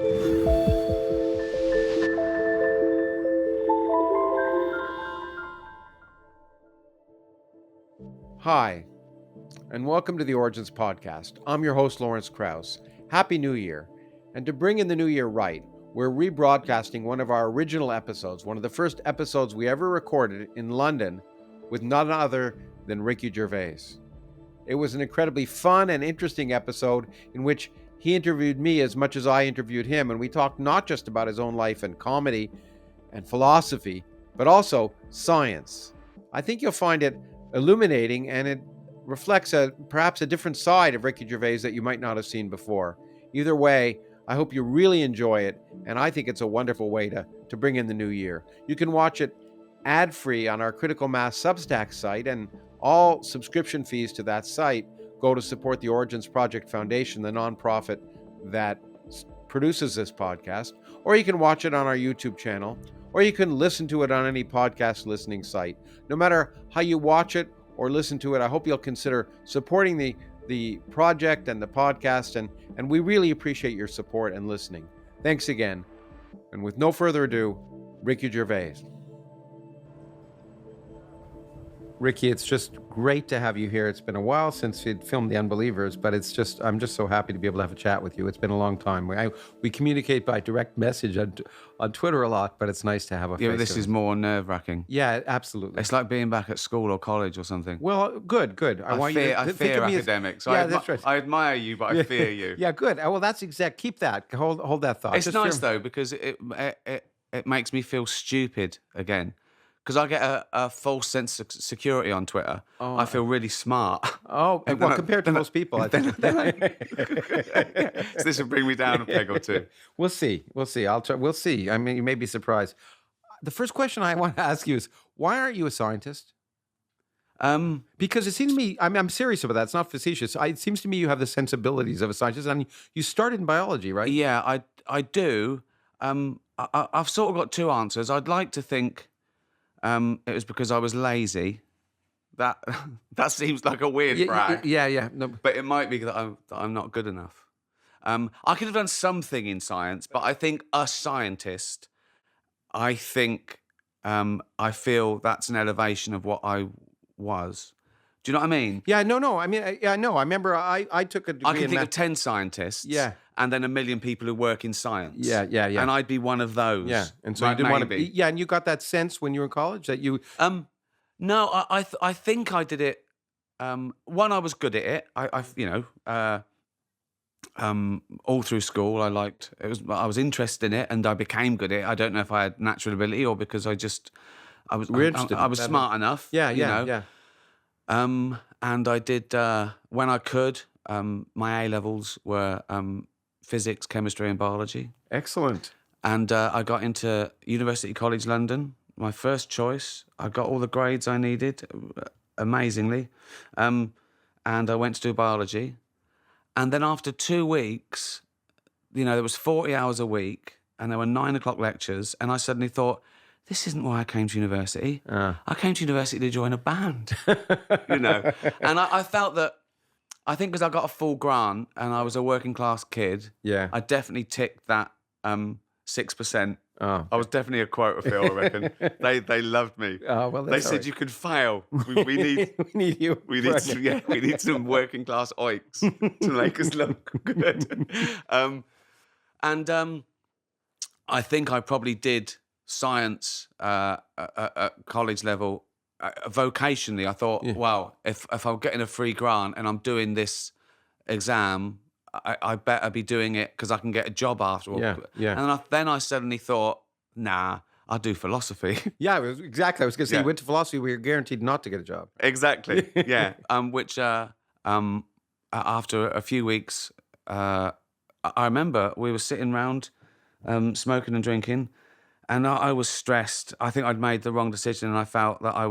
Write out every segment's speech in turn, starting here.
Hi, and welcome to the Origins Podcast. I'm your host, Lawrence Krauss. Happy New Year. And to bring in the new year right, we're rebroadcasting one of our original episodes, one of the first episodes we ever recorded in London with none other than Ricky Gervais. It was an incredibly fun and interesting episode in which he interviewed me as much as I interviewed him, and we talked not just about his own life and comedy and philosophy, but also science. I think you'll find it illuminating, and it reflects perhaps a different side of Ricky Gervais that you might not have seen before. Either way, I hope you really enjoy it, and I think it's a wonderful way to bring in the new year. You can watch it ad-free on our Critical Mass Substack site, and all subscription fees to that site go to support the Origins Project Foundation, the nonprofit that produces this podcast, or you can watch it on our YouTube channel, or you can listen to it on any podcast listening site. No matter how you watch it or listen to it, I hope you'll consider supporting the project and the podcast, and we really appreciate your support and listening. Thanks again. And with no further ado, Ricky Gervais. Ricky, it's just great to have you here. It's been a while since we'd filmed The Unbelievers, but I'm just so happy to be able to have a chat with you. It's been a long time. We communicate by direct message on Twitter a lot, but it's nice to have a face. Yeah, this is more nerve-wracking. Yeah, absolutely. It's like being back at school or college or something. Well, good. I fear academics. Yeah, that's right. I admire you, but I fear you. Yeah, good. Well, that's exact. Keep that. Hold that thought. It's nice though, because it makes me feel stupid again. Because I get a false sense of security on Twitter. Oh, I feel really smart. Oh, well, compared to most people, I think. So this will bring me down a peg or two. We'll see. I'll try. We'll see. I mean, you may be surprised. The first question I want to ask you is, why aren't you a scientist? Because it seems to me, I'm serious about that. It's not facetious. It seems to me you have the sensibilities of a scientist, and you started in biology, right? Yeah, I do. I've sort of got two answers. I'd like to think it was because I was lazy. That seems like a weird brag. Yeah. No. But it might be that I'm not good enough. I could have done something in science, but I think a scientist, I feel that's an elevation of what I was. Do you know what I mean? Yeah, no. I mean, I know. I remember I took a degree I can think of 10 scientists. Yeah. And then 1 million people who work in science. Yeah. And I'd be one of those. Yeah. And so you didn't want to be. Yeah, and you got that sense when you were in college that you. No, I think I did it. One, I was good at it. All through school, I was interested in it, and I became good at it. I don't know if I had natural ability or because I was smart enough. Yeah. And I did when I could. My A levels were physics, chemistry, and biology. Excellent. And I got into University College London, my first choice. I got all the grades I needed, amazingly. And I went to do biology. And then after 2 weeks, there was 40 hours a week, and there were 9 o'clock lectures, and I suddenly thought, this isn't why I came to university. I came to university to join a band, And I felt that, I think because I got a full grant and I was a working class kid, I definitely ticked that 6%. Oh. I was definitely a quotaphile, I reckon. They loved me. Oh, well, they said you could fail. We need we need you. We need some working class oiks to make us look good. I think I probably did science at college level. Vocationally, I thought, well, if I'm getting a free grant and I'm doing this exam, I better be doing it because I can get a job afterwards. Yeah. And then I suddenly thought, nah, I'll do philosophy. Yeah, exactly. I was going to say, you went to philosophy where you're guaranteed not to get a job. Exactly, yeah. Which after a few weeks, I remember we were sitting around smoking and drinking, and I was stressed. I think I'd made the wrong decision, and I felt that I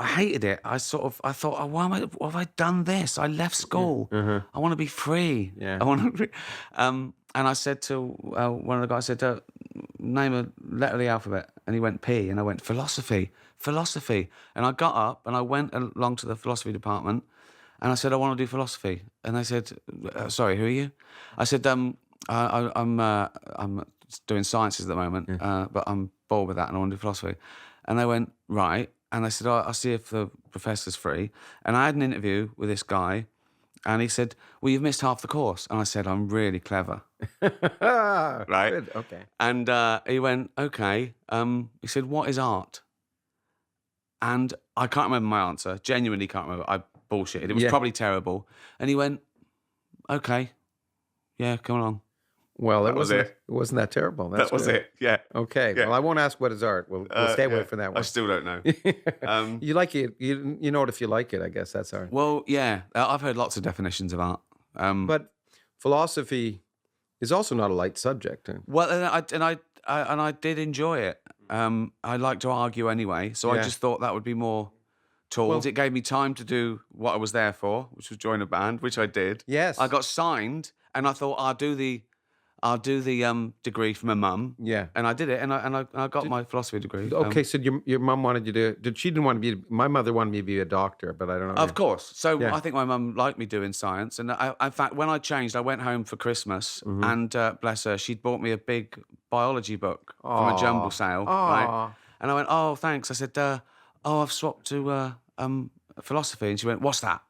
hated it. I thought, oh, why have I done this? I left school. I want to be free. Yeah. I want to. And I said to one of the guys, I said, name a letter of the alphabet. And he went P, and I went philosophy. And I got up and I went along to the philosophy department, and I said, I want to do philosophy. And they said, sorry, who are you? I said, I'm doing sciences at the moment, but I'm bored with that and I want to do philosophy. And they went, right. And I said, I'll see if the professor's free. And I had an interview with this guy, and he said, well, you've missed half the course. And I said, I'm really clever. Right? Good. Okay. And he went, okay. He said, what is art? And I can't remember my answer. Genuinely can't remember. I bullshitted. It was probably terrible. And he went, okay. Yeah, come along. Well, it wasn't that terrible. That was it. Yeah. Okay. Yeah. Well, I won't ask what is art. We'll stay away from that one. I still don't know. You like it. You know it if you like it. I guess that's art. Well, yeah. I've heard lots of definitions of art. But philosophy is also not a light subject. Well, and I did enjoy it. I like to argue anyway, so I just thought that would be more tools. Well, it gave me time to do what I was there for, which was join a band, which I did. Yes. I got signed, and I thought I'll do the degree from my mum. Yeah. And I did it, and I got my philosophy degree. Okay, so your mum wanted you to. She didn't want to be. My mother wanted me to be a doctor, but I don't know. Of course. So I think my mum liked me doing science, and in fact, when I changed, I went home for Christmas, and bless her, she'd bought me a big biology book from a jumble sale, right? And I went, oh, thanks. I said, I've swapped to philosophy, and she went, what's that?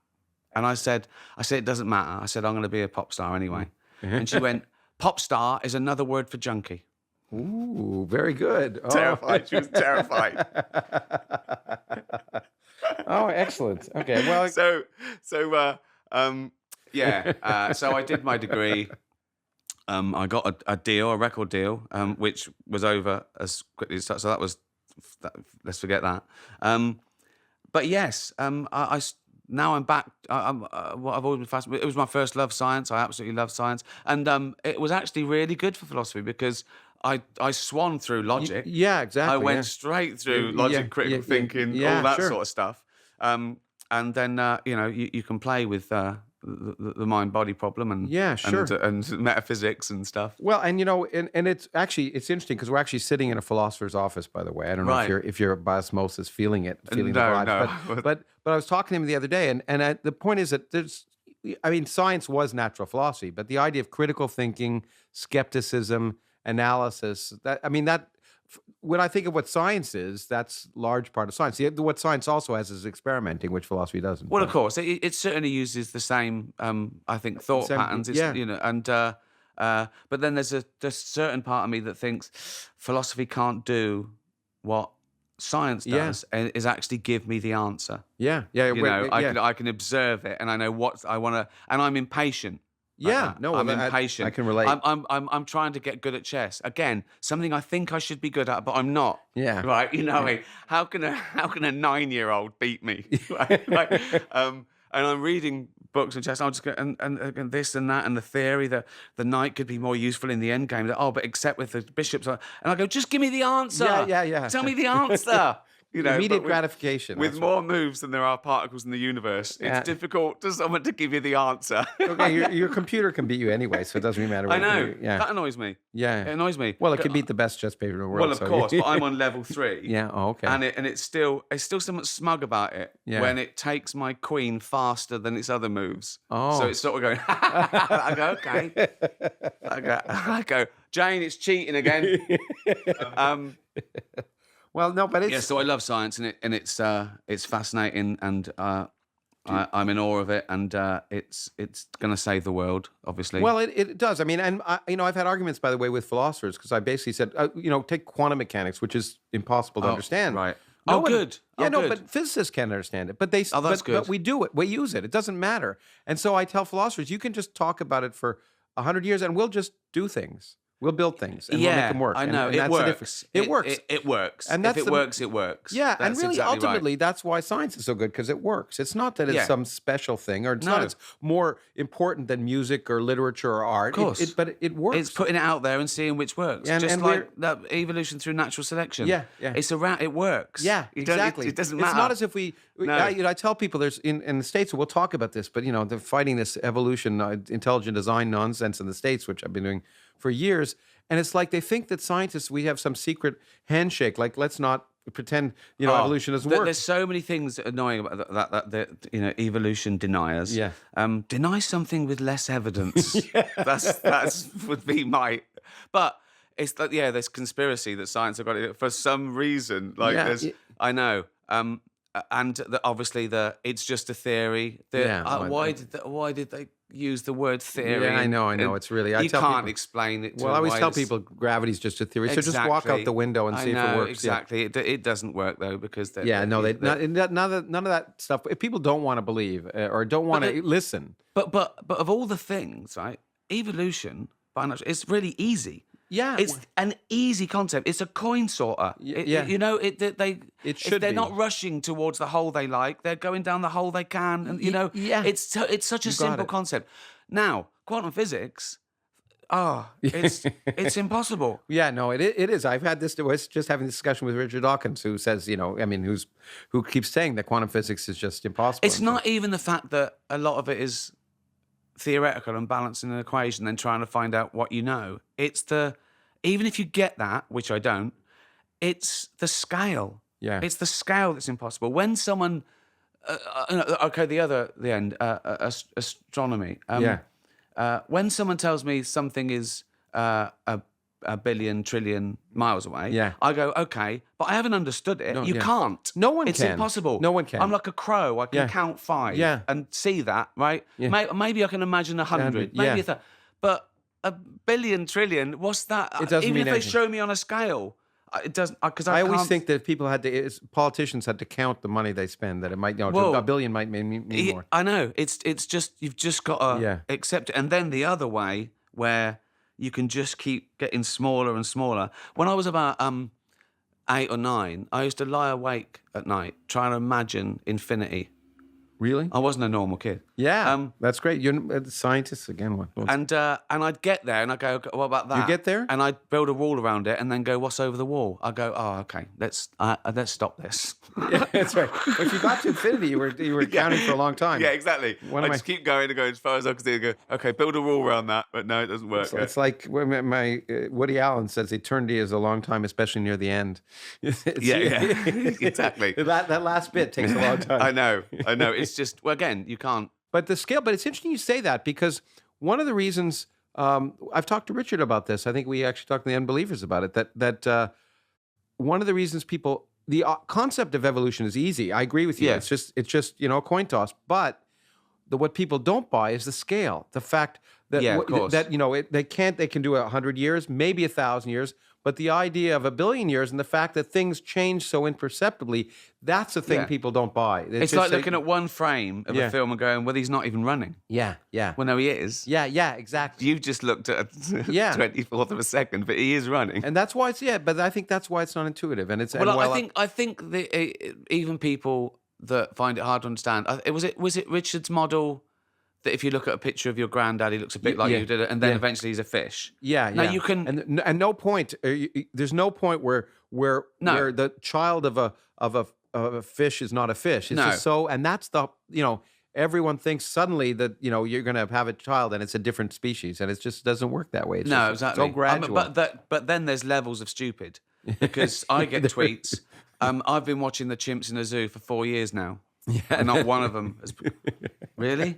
And I said, it doesn't matter. I said, I'm going to be a pop star anyway. And she went, pop star is another word for junkie. Ooh, very good. Terrified. She was terrified. Oh, excellent. Okay, well, so I did my degree. I got a record deal, which was over as quickly as so that was. Let's forget that. But yes, now I'm back. What I've always been fascinated. It was my first love, science. I absolutely love science, and it was actually really good for philosophy because I swam through logic. Yeah, exactly. I went straight through logic, critical thinking, all that sort of stuff. And then you can play with the mind-body problem and and metaphysics and stuff. Well, and and it's interesting because we're actually sitting in a philosopher's office, by the way. I don't know if you're by osmosis feeling the vibes, but I was talking to him the other day, and the point is that science was natural philosophy, but the idea of critical thinking, skepticism, analysis, when I think of what science is, that's a large part of science. What science also has is experimenting, which philosophy doesn't. Well, of course, it certainly uses the same, I think, thought patterns. But then there's a certain part of me that thinks philosophy can't do what science does, and is actually give me the answer. Yeah. I can observe it, and I know what I want to, and I'm impatient. Yeah, no, I'm impatient. I can relate. I'm trying to get good at chess. Again, something I think I should be good at, but I'm not. Yeah. Right. How can a 9-year-old beat me? Right? And I'm reading books on chess. I'm just going and this and that and the theory that the knight could be more useful in the end game. But except with the bishops, and I go, just give me the answer. Yeah. Tell me the answer. Immediate gratification. With more moves than there are particles in the universe, it's difficult for someone to give you the answer. Okay, your computer can beat you anyway, so it doesn't really matter. I know. That annoys me. Yeah. It annoys me. Well, it could beat the best chess player in the world. Well, of course, but I'm on level 3. Yeah. Oh, okay. And it's still somewhat smug about it when it takes my queen faster than its other moves. Oh. So it's sort of going. I go, okay. I go, Jane, it's cheating again. Well, no, but it's so I love science, and it's fascinating, and I'm in awe of it, and it's going to save the world, obviously. Well, it does. I've had arguments, by the way, with philosophers because I basically said, take quantum mechanics, which is impossible to understand. Right. Good. Yeah, good. But physicists can't understand it. But that's good. But we do it. We use it. It doesn't matter. And so I tell philosophers, you can just talk about it for 100 years, and we'll just do things. We'll build things and we'll make them work. I know. And it that's works. It works. It works. And if it works, it works. Yeah, that's and really, exactly ultimately, right. that's why science is so good, because it works. It's not that it's some special thing, or it's not it's more important than music or literature or art. Of course. But it works. It's putting it out there and seeing which works. Just like that evolution through natural selection. Yeah. It's it works. Yeah, exactly. It doesn't matter. It's not as if I tell people there's in the States, and we'll talk about this, but they're fighting this evolution, intelligent design nonsense in the States, which I've been doing for years. And it's like they think that scientists, we have some secret handshake, like let's not pretend evolution doesn't work. There's so many things annoying about that evolution deniers. Yeah. Deny something with less evidence. That's would be my. But it's like there's conspiracy that science have got it for some reason. Like I know. And obviously it's just a theory. Why did they use the word theory? Yeah, I know. It's really you can't explain it. Well, I always tell people gravity's just a theory. So just walk out the window and see if it works. Exactly. Yeah. It doesn't work though because none of that stuff. If people don't want to believe or don't want to listen, but of all the things, right? Evolution, it's really easy. Yeah, it's an easy concept. It's a coin sorter. It should they're be. not rushing towards the hole they like. They're going down the hole they can, and it's such a simple concept. Now, quantum physics, it's impossible. Yeah, no, it is. I've had this. I was just having this discussion with Richard Dawkins, who says, who keeps saying that quantum physics is just impossible. It's not even the fact that a lot of it is theoretical and balancing an equation, then trying to find out what you know. It's even if you get that, which I don't, it's the scale. Yeah, it's the scale that's impossible. When someone, astronomy. When someone tells me something is a billion trillion miles away, I go, okay, but I haven't understood it. You can't. No one it's can. It's impossible. No one can. I'm like a crow. I can count 5 and see that, right? Yeah. Maybe I can imagine 100, maybe but a billion trillion, what's that? It doesn't even mean if anything. they show me on a scale, it doesn't. Because I always think that people politicians had to count the money they spend. That it might, a billion might mean more. I know. It's just you've just got to accept it, and then the other way where you can just keep getting smaller and smaller. When I was about 8 or 9, I used to lie awake at night trying to imagine infinity. Really? I wasn't a normal kid. Yeah, that's great. You're a scientist again. And I'd get there and I'd go, what about that? You get there? And I'd build a wall around it and then go, what's over the wall? I'd go, oh, okay, let's stop this. Yeah, that's right. But if you got to infinity, you were counting for a long time. Yeah, exactly. I just keep going and go as far as I can see and go, okay, build a wall around that. But no, it doesn't work. It's like when my Woody Allen says eternity is a long time, especially near the end. Exactly. That last bit takes a long time. I know. It's just, well, again, you can't. But the scale, but it's interesting you say that because one of the reasons, I've talked to Richard about this. I think we actually talked to the Unbelievers about it, that one of the reasons the concept of evolution is easy. I agree with you. Yeah. It's just a coin toss. But what people don't buy is the scale. The fact that they can do 100 years, maybe 1,000 years. But the idea of 1 billion years and the fact that things change so imperceptibly, that's the thing people don't buy. It's like looking at one frame of a film and going, well, he's not even running. Yeah. Well, no, he is. Yeah, exactly. You've just looked at 24th of a second, but he is running. And that's why but I think that's why it's not intuitive. And it's I think even people that find it hard to understand, was it Richard's model that if you look at a picture of your granddad, he looks a bit like you did it, and then eventually he's a fish. Yeah. Now you can, and no point. There's no point where the child of a fish is not a fish. It's just so, and that's everyone thinks suddenly that you're going to have a child and it's a different species, and it just doesn't work that way. It's exactly. So gradual. But then there's levels of stupid because I get tweets. I've been watching the chimps in a zoo for 4 years now. Yeah. And not one of them has... Really?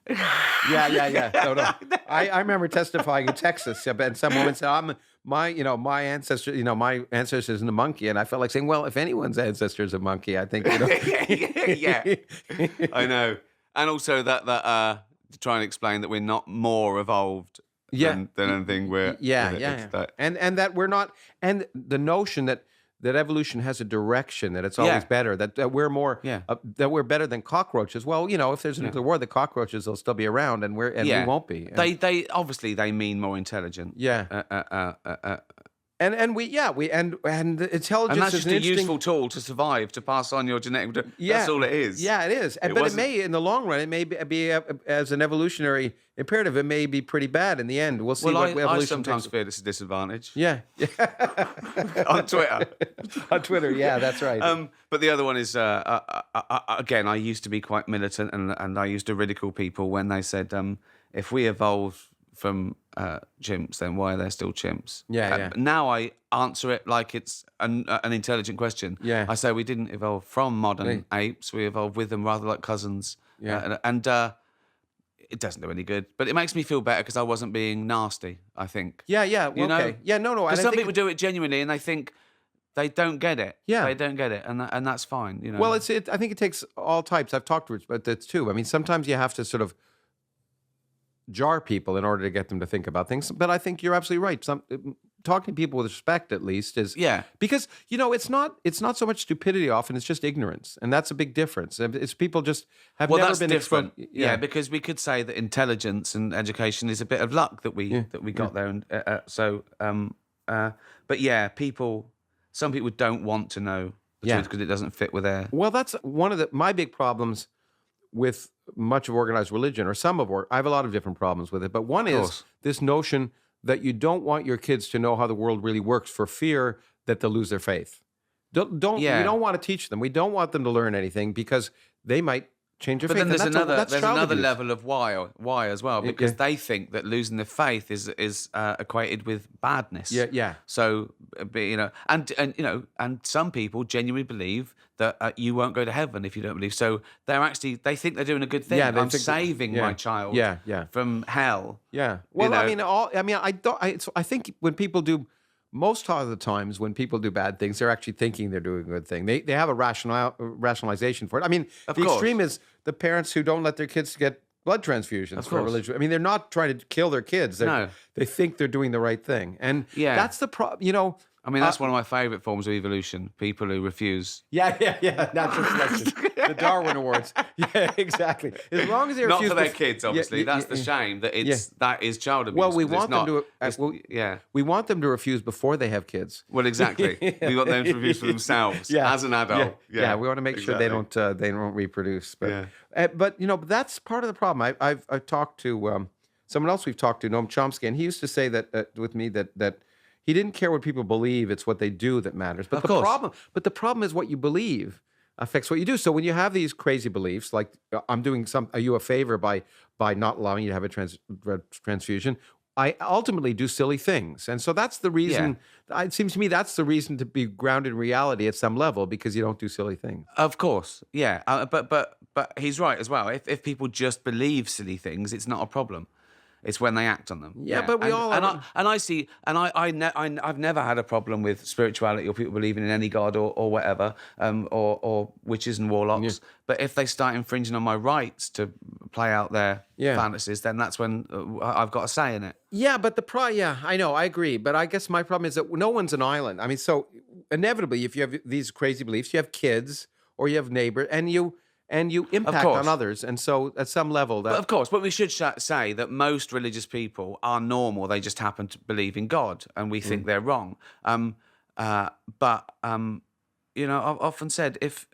Yeah. No. I remember testifying in Texas, and some woman said, my ancestor is a monkey, and I felt like saying, well, if anyone's ancestor is a monkey, I think yeah. I know, and also that to try and explain that we're not more evolved than anything. We're and that we're not, and the notion that evolution has a direction, that it's always better, that we're more, that we're better than cockroaches. Well, if there's a nuclear war, the cockroaches will still be around, and we won't be. They obviously they mean more intelligent. Yeah. And intelligence, and that's is just a useful tool to survive, to pass on your genetic. That's all it is. Yeah, it is. But it may, in the long run, it may be as an evolutionary imperative. It may be pretty bad in the end. We'll see. I sometimes feel it's a disadvantage. Yeah. On Twitter. On Twitter, yeah, that's right. But the other one is again. I used to be quite militant, and I used to ridicule people when they said, if we evolve from chimps, then why are there still chimps? Yeah. Now I answer it like it's an intelligent question. Yeah. I say we didn't evolve from modern apes. We evolved with them, rather like cousins. Yeah. And it doesn't do any good. But it makes me feel better because I wasn't being nasty, I think. Yeah. Well, You know? okay. Yeah. No. Because some people do it genuinely and they think they don't get it. Yeah. They don't get it. And that's fine, you know. Well, I think it takes all types. I've talked to Rich about that too. I mean, sometimes you have to sort of jar people in order to get them to think about things. But I think you're absolutely right. Talking to people with respect, at least, is because it's not so much stupidity. Often it's just ignorance, and that's a big difference. It's people just have never been different. exposed. Yeah, because we could say that intelligence and education is a bit of luck that we got there, and but yeah, some people don't want to know the truth because it doesn't fit with their. Well, that's one of my big problems with much of organized religion, or some of I have a lot of different problems with it, but one is this notion that you don't want your kids to know how the world really works for fear that they'll lose their faith. We don't want to teach them. We don't want them to learn anything because they might change their faith. But then there's another abuse. level of why as well, because they think that losing their faith is equated with badness. Yeah. So, and some people genuinely believe that you won't go to heaven if you don't believe. So they think they're doing a good thing. Yeah, I'm saving my child. From hell. Yeah. Well, I think when people do. Most of the times when people do bad things, they're actually thinking they're doing a good thing. They have a rationalization for it. I mean, extreme is the parents who don't let their kids get blood transfusions for religion. I mean, they're not trying to kill their kids. They think they're doing the right thing. And that's the problem, I mean, that's one of my favourite forms of evolution. People who refuse. Yeah. Natural selection. The Darwin Awards. Yeah, exactly. As long as they refuse. Not for their kids, obviously. That's the shame that that is child abuse. Well, we want them to. We want them to refuse before they have kids. Well, exactly. We want them to refuse for themselves as an adult. Yeah. We want to make sure they don't reproduce. But that's part of the problem. I've talked to someone else we've talked to, Noam Chomsky, and he used to say that with me that. He didn't care what people believe; it's what they do that matters. But the problem is what you believe affects what you do. So when you have these crazy beliefs, like I'm doing you a favor by not allowing you to have a transfusion, I ultimately do silly things, and so that's the reason. It seems to me that's the reason to be grounded in reality at some level, because you don't do silly things. Of course, yeah. But he's right as well. If people just believe silly things, it's not a problem. It's when they act on them. Yeah, but we all I've never had a problem with spirituality or people believing in any god or whatever, or witches and warlocks. Yeah. But if they start infringing on my rights to play out their fantasies, then that's when I've got a say in it. Yeah, but I know, I agree. But I guess my problem is that no one's an island. I mean, so inevitably, if you have these crazy beliefs, you have kids or you have neighbors, and you impact on others, and so at some level but we should say that most religious people are normal. They just happen to believe in God, and we think they're wrong. I've often said if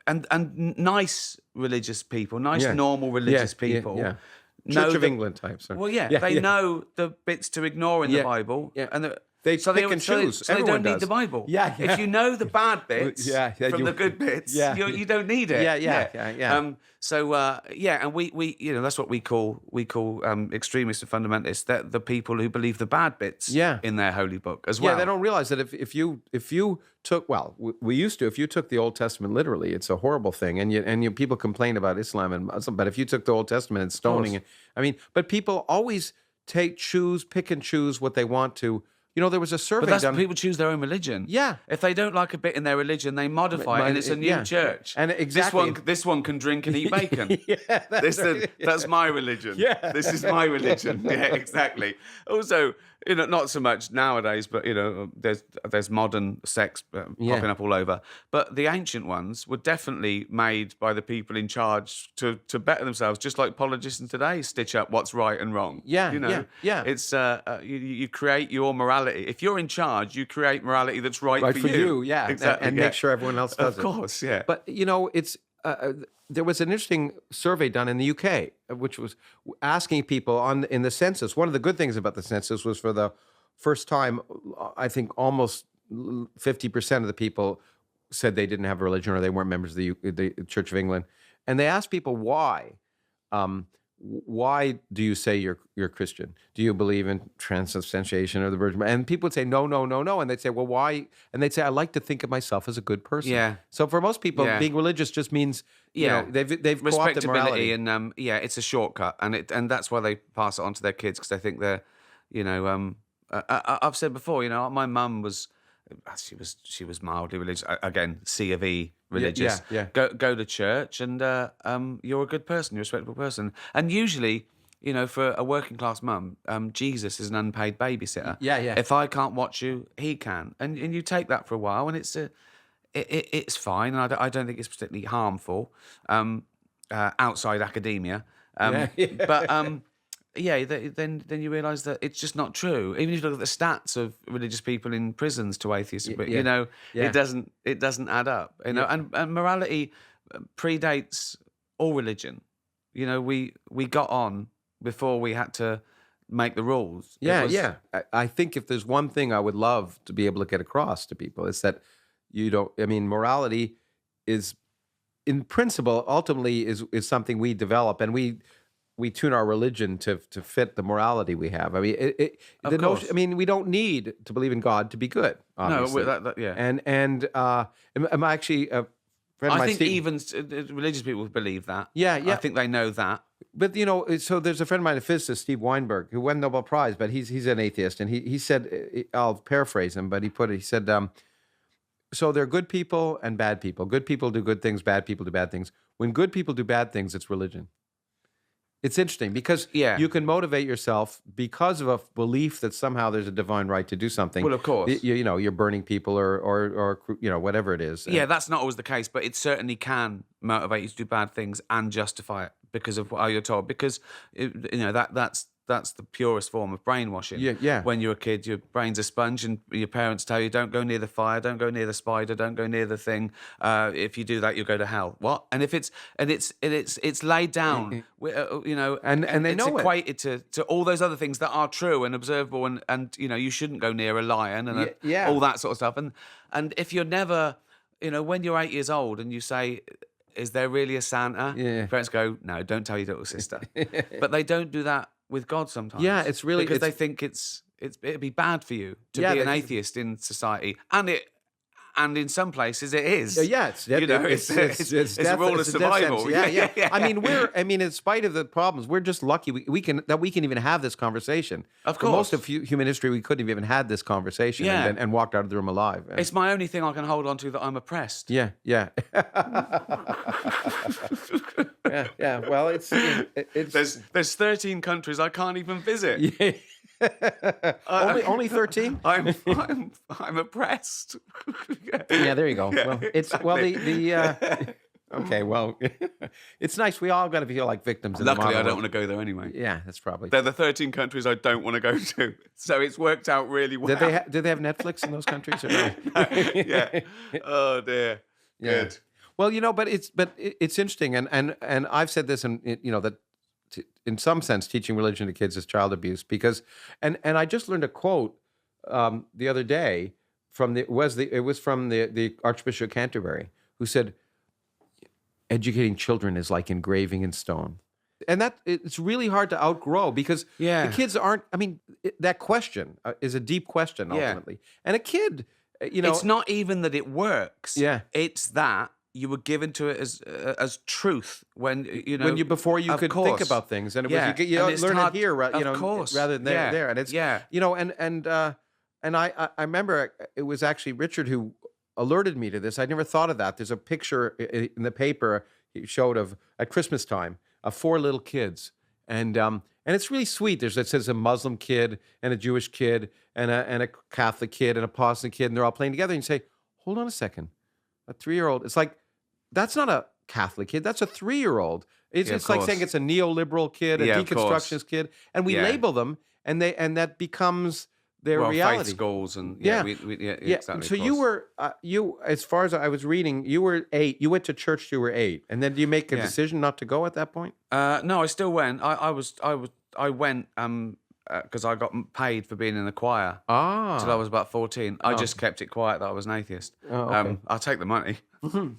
nice religious people, normal religious people, Church of England types. Well, they know the bits to ignore in the Bible, and They pick and choose. So they don't need the Bible. Yeah. If you know the bad bits from the good bits, you don't need it. Yeah. And we that's what we call extremists and fundamentalists. They're the people who believe the bad bits in their holy book as well. Yeah, they don't realize that if you took, we used to, if you took the Old Testament literally, it's a horrible thing, and people complain about Islam and Muslim, but if you took the Old Testament and stoning, but people always pick and choose what they want to. There was a survey done. People choose their own religion. Yeah. If they don't like a bit in their religion, they modify it, and it's a new church. And exactly. This one can drink and eat bacon. That's my religion. Yeah. This is my religion. Yeah, exactly. Also, not so much nowadays, but there's modern sects popping up all over. But the ancient ones were definitely made by the people in charge to better themselves, just like politicians today stitch up what's right and wrong. Yeah. It's you create your morality. If you're in charge, you create morality that's right for you. Yeah, exactly, and make sure everyone else does it. Of course, yeah. But it's there was an interesting survey done in the UK, which was asking people in the census. One of the good things about the census was, for the first time, I think almost 50% of the people said they didn't have a religion or they weren't members of the Church of England, and they asked people why. why do you say you're Christian? Do you believe in transubstantiation or the Virgin? And people would say no, no, no, no, and they'd say, well, why? And they'd say, I like to think of myself as a good person. Yeah. So for most people, Yeah. being religious just means Yeah. they've co-opted morality. And it's a shortcut, and that's why they pass it on to their kids, because they think they're, I've said before, my mum was. She was mildly religious. Again, C of E religious. Yeah. Go to church, and you're a good person. You're a respectable person. And usually, for a working class mum, Jesus is an unpaid babysitter. Yeah. If I can't watch you, he can. And you take that for a while, and it's fine. And I don't think it's particularly harmful outside academia. But. Then you realise that it's just not true. Even if you look at the stats of religious people in prisons to atheists, but it doesn't add up. And morality predates all religion. We got on before we had to make the rules. I think if there's one thing I would love to be able to get across to people, it's that morality is, in principle, ultimately is something we develop, and we tune our religion to fit the morality we have. I mean, the notion. I mean, we don't need to believe in God to be good. Obviously. No, And I'm actually a friend of mine. I think even religious people believe that. Yeah. I think they know that. But so there's a friend of mine, a physicist, Steve Weinberg, who won Nobel Prize, but he's an atheist, and he said, I'll paraphrase him, but he said, so there are good people and bad people. Good people do good things. Bad people do bad things. When good people do bad things, it's religion. It's interesting because you can motivate yourself because of a belief that somehow there's a divine right to do something. Well, of course. You're burning people or whatever it is. Yeah, that's not always the case, but it certainly can motivate you to do bad things and justify it because of how you're told. Because that's the purest form of brainwashing. Yeah. When you're a kid, your brain's a sponge, and your parents tell you, don't go near the fire, don't go near the spider, don't go near the thing. If you do that, you'll go to hell. What? And if it's laid down, and they know it. Equated to all those other things that are true and observable, and you shouldn't go near a lion and all that sort of stuff. And if you're never, when you're 8 years old and you say, is there really a Santa? Yeah. Parents go, no, don't tell your little sister. But they don't do that with God sometimes. Yeah, it's really... Because they think it'd be bad for you to be an atheist in society. And in some places it is. Yeah, it's a rule of survival. Yeah. I mean, in spite of the problems, we're just lucky we can even have this conversation. Of course. For most of human history, we couldn't have even had this conversation and walked out of the room alive. It's my only thing I can hold on to, that I'm oppressed. Yeah. Yeah. Well, it's there's 13 countries I can't even visit. Yeah. only 13? I'm oppressed. Yeah, there you go. Yeah, well, it's exactly. Okay, well, it's nice. We all got to feel like victims. Luckily, I don't want to go there anyway. Yeah, that's probably. They're the 13 countries I don't want to go to, so it's worked out really well. Did they have Netflix in those countries or no? Yeah. Oh dear. Yeah. Good. Well, but it's interesting, and I've said this, and that. In some sense, teaching religion to kids is child abuse because, and I just learned a quote the other day from the Archbishop of Canterbury, who said, "Educating children is like engraving in stone," and that it's really hard to outgrow because the kids aren't. I mean, that question is a deep question ultimately, and a kid, it's not even that it works. Yeah, it's that. You were given to it as truth when before you could think about things, and it was you learn it here, rather than there, and it's and I remember it was actually Richard who alerted me to this. I never thought of that. There's a picture in the paper he showed of at Christmas time of 4 little kids, and it's really sweet. It says a Muslim kid and a Jewish kid and a Catholic kid and a Protestant kid, and they're all playing together. And you say, hold on a second, a 3-year-old. It's like. That's not a Catholic kid. That's a 3-year-old. It's like saying it's a neoliberal kid, a deconstructionist kid, and we label them, and that becomes their reality. Faith schools and exactly. So you were as far as I was reading, you were 8. You went to church till you were 8, and then do you make a decision not to go at that point? No, I still went. I went because I got paid for being in the choir Ah. till I was about 14. I just kept it quiet that I was an atheist. Oh, okay. I'll take the money.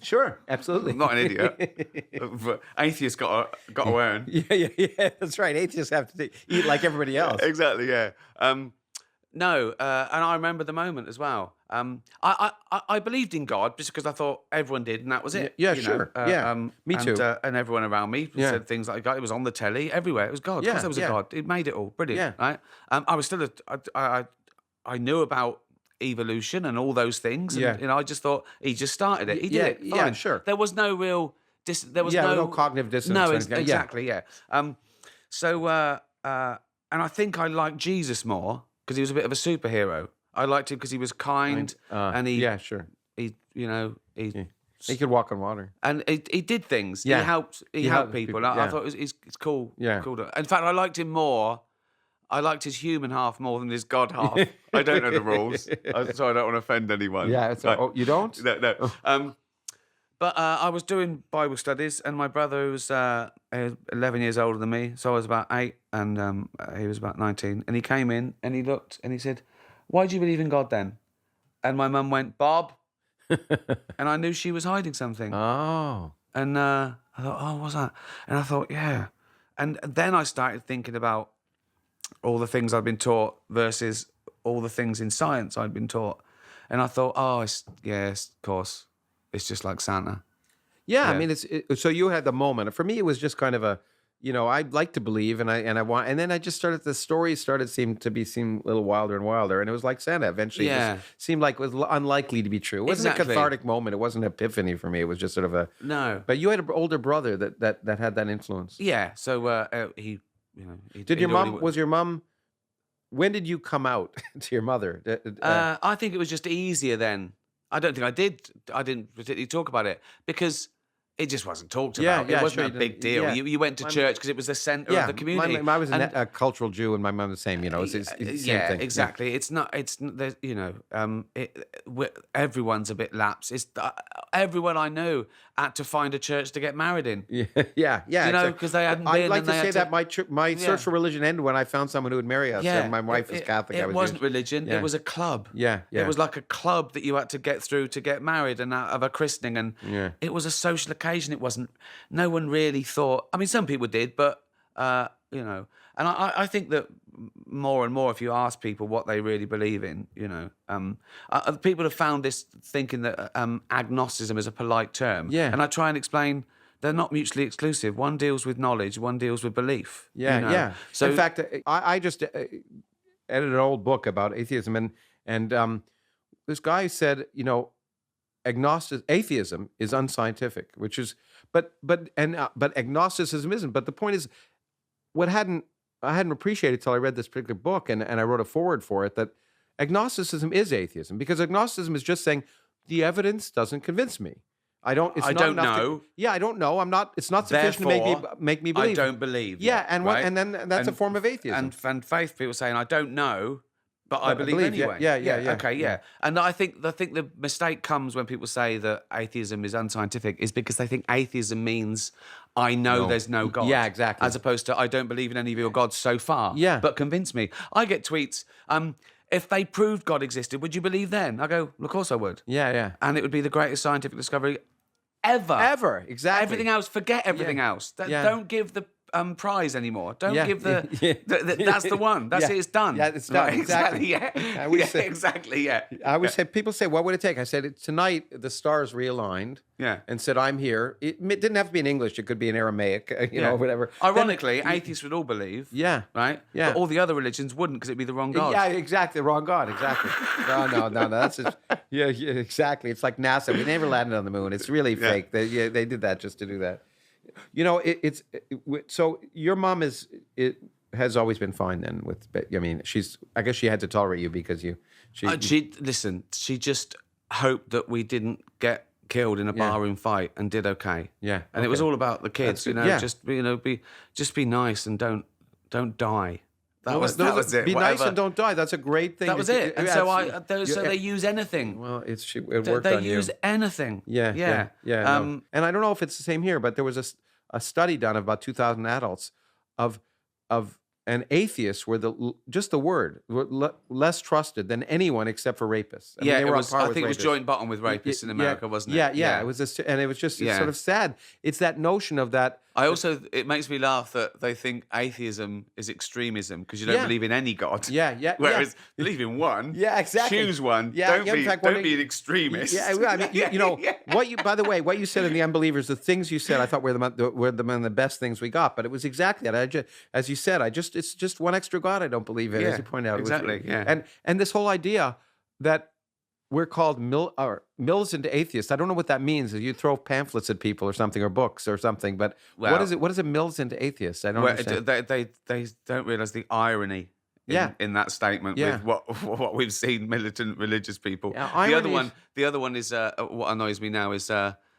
Sure, absolutely. I'm not an idiot. But atheists got to earn. Yeah. That's right. Atheists have to eat like everybody else. Exactly, yeah. No, and I remember the moment as well. I believed in God just because I thought everyone did, and that was it. Yeah, you sure. know? Yeah, me too. And everyone around me said things like, "God," it was on the telly everywhere. It was God. Yeah, Of course, there was a yeah. God. It made it all brilliant. Yeah. Right. I was still I knew about evolution and all those things. And, Yeah. you know, I just thought he just started it. He did it. Yeah, Fine. sure. There was no real. There was no cognitive dissonance. No, or anything. exactly. Yeah. And I think I liked Jesus more because he was a bit of a superhero. I liked him because he was kind and he. Yeah, sure. He, you know, He could walk on water. and he did things. Yeah. He helped helped people. people, I yeah. thought it's cool. Yeah. Cool. In fact, I liked him more. I liked his human half more than his God half. I don't know the rules, so I don't want to offend anyone. Yeah. Oh, you don't? No. But I was doing Bible studies, and my brother was 11 years older than me, so I was about 8, and he was about 19. And he came in, and he looked, and he said, "Why do you believe in God then?" And my mum went, "Bob," and I knew she was hiding something. Oh. And I thought, "Oh, what's that?" And I thought, "Yeah." And then I started thinking about all the things I'd been taught versus all the things in science I'd been taught, and I thought, "Oh, yes, of course." It's just like Santa. Yeah, I mean, so you had the moment. For me, it was just kind of a, I'd like to believe, and I want, and then I just started. The stories started seem a little wilder and wilder, and it was like Santa. Eventually, it just seemed like it was unlikely to be true. It wasn't a cathartic moment. It wasn't an epiphany for me. It was just sort of a no. But you had an older brother that had that influence. Yeah. So he, Did your mom? Was your mom? When did you come out to your mother? I think it was just easier then. I don't think I did. I didn't particularly talk about it because it just wasn't talked about. It wasn't a big deal. Yeah. You went to church because it was the centre of the community. I was a cultural Jew, and my mum the same. It's the same thing. Exactly. It's not. It's everyone's a bit lax. It's everyone I know had to find a church to get married in. Yeah. Because they hadn't been. I'd like to say that my search for religion ended when I found someone who would marry us. Yeah, and my wife was Catholic. It wasn't religion. It was a club. Yeah. It was like a club that you had to get through to get married and out of a christening, and it was a social occasion. It wasn't. No one really thought. I mean, some people did, but and I think that more and more, if you ask people what they really believe in, people have found this thinking that agnosticism is a polite term. Yeah. And I try and explain they're not mutually exclusive. One deals with knowledge, one deals with belief. Yeah. So in fact, I just edited an old book about atheism, and this guy said, atheism is unscientific, which is, but agnosticism isn't. But the point is, I hadn't appreciated till I read this particular book, and I wrote a foreword for it, that agnosticism is atheism, because agnosticism is just saying the evidence doesn't convince me. I don't know. I don't know. I'm not. It's not sufficient to make me believe. I don't believe. Yeah, and then that's a form of atheism. And faith people saying I don't know, but I believe anyway. Yeah. Okay, yeah. And I think the mistake comes when people say that atheism is unscientific is because they think atheism means I know there's no God. Yeah, exactly. As opposed to I don't believe in any of your gods so far. Yeah. But convince me. I get tweets. If they proved God existed, would you believe then? I go, well, of course I would. Yeah. And it would be the greatest scientific discovery ever. Ever, exactly. Everything else, forget everything else. Don't give the prize anymore. Don't give that's the one. That's it. It's done. Yeah, it's done. Right, exactly. Yeah. Exactly. Yeah. I always say, people say, what would it take? I said, tonight the stars realigned. Yeah. And said, I'm here. It didn't have to be in English. It could be in Aramaic, whatever. Ironically, atheists would all believe. Yeah. Right? Yeah. But all the other religions wouldn't, because it'd be the wrong God. Yeah, exactly. The wrong God. Exactly. No. That's just, yeah, exactly. It's like NASA. We never landed on the moon. It's really fake. They did that just to do that. So your mom has always been fine then with. I mean, I guess she had to tolerate you because she just hoped that we didn't get killed in a barroom fight and did okay. Yeah. And it was all about the kids, just be nice and don't die. That was it. Be nice and don't die. That's a great thing. That was it. And so they use anything. Well, it worked on you. They use anything. Yeah. And I don't know if it's the same here, but there was a study done of about 2,000 adults of and atheists were just the word were less trusted than anyone except for rapists. I mean, they were on par I with think it was rapists. joint bottom with rapists in America, wasn't it? Yeah. It was just, and it was just it's sort of sad. It's that notion of that. It makes me laugh that they think atheism is extremism because you don't believe in any God. Yeah. Whereas believe in one. Yeah, exactly. Choose one. Yeah, Don't be an extremist. Yeah, I mean, you know by the way, what you said in the Unbelievers, the things you said, I thought were the best things we got. But it was exactly that. As you said, it's just one extra God I don't believe in, as you pointed out. Exactly. Yeah. And this whole idea that we're called militant atheists. I don't know what that means. You throw pamphlets at people or something, or books or something. But what is it? What is a militant atheist? I don't understand. They don't realize the irony. In that statement with what we've seen militant religious people. Yeah, the other one is what annoys me now is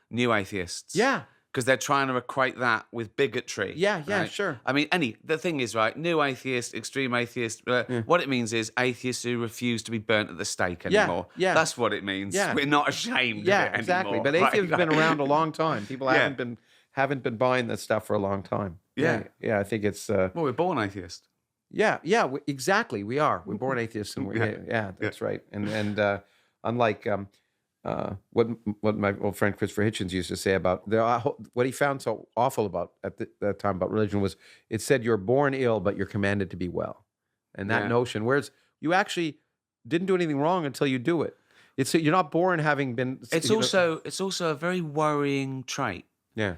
new atheists. Yeah. Because they're trying to equate that with bigotry. Yeah, right? Sure. I mean, the thing is, right, new atheist, extreme atheist, what it means is atheists who refuse to be burnt at the stake anymore. Yeah. That's what it means. Yeah. We're not ashamed of it anymore. Exactly. But atheism has been around a long time. People haven't been buying that stuff for a long time. Yeah. I think it's... well, we're born atheists. Yeah, exactly. We are. We're born atheists, and that's right. And unlike what my old friend Christopher Hitchens used to say about what he found so awful about at that time about religion was it said you're born ill, but you're commanded to be well, and that notion. Whereas you actually didn't do anything wrong until you do it. You're not born having been. It's also a very worrying trait. Yeah.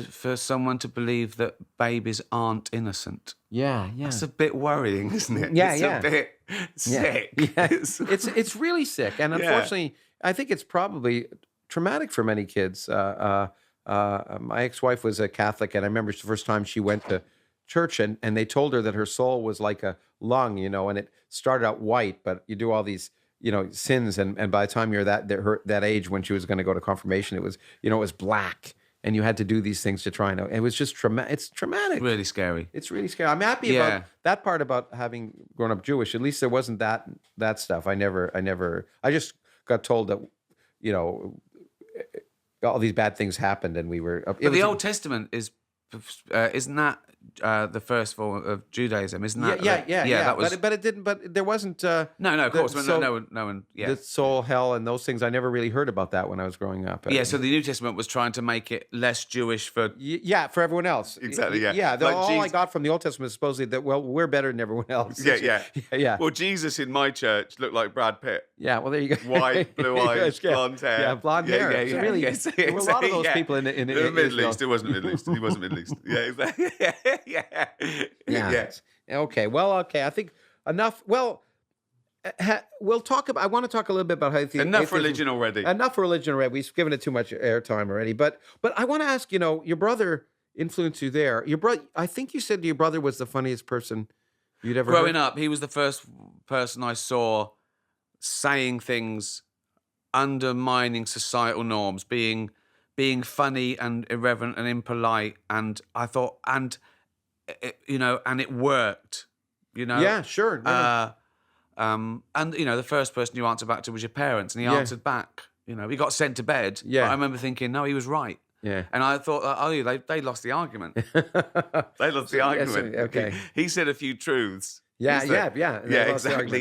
For someone to believe that babies aren't innocent. Yeah. That's a bit worrying, isn't it? It's a bit sick. Yeah. It's really sick, and unfortunately, I think it's probably traumatic for many kids. My ex-wife was a Catholic, and I remember the first time she went to church, and they told her that her soul was like a lung, and it started out white, but you do all these sins, and by the time you're that age when she was going to go to confirmation, it was black. And you had to do these things to try and... It was just traumatic. It's traumatic. Really scary. It's really scary. I'm happy about that part about having grown up Jewish. At least there wasn't that stuff. I just got told that, all these bad things happened and we were... But the Old Testament isn't that the first form of Judaism? Isn't that... Yeah. That was... But it didn't... But there wasn't... No, of course. No one. The soul, hell, and those things. I never really heard about that when I was growing up. So the New Testament was trying to make it less Jewish for... for everyone else. Exactly, yeah. Yeah, all I got from the Old Testament is supposedly that, we're better than everyone else. Yeah. Well, Jesus in my church looked like Brad Pitt. Yeah, well, there you go. White, blue eyes, blonde hair. Yeah, blonde hair. Yeah. There were a lot of those people in the Middle East. It wasn't Middle East. He wasn't Middle East. Yeah, exactly. Yeah. Okay. Well, okay. I think enough. Well, we'll talk about. I want to talk a little bit about how enough religion already. Enough religion already. We've given it too much airtime already. But I want to ask. Your brother influenced you there. Your brother. I think you said your brother was the funniest person you'd ever. Growing up, he was the first person I saw saying things undermining societal norms, being funny and irreverent and impolite, and I thought, and it worked, Yeah, sure. And the first person you answered back to was your parents, and he answered back. He got sent to bed. Yeah. But I remember thinking, no, he was right. Yeah. And I thought, they lost the argument. They lost the argument. Okay. He said a few truths. Yeah, exactly.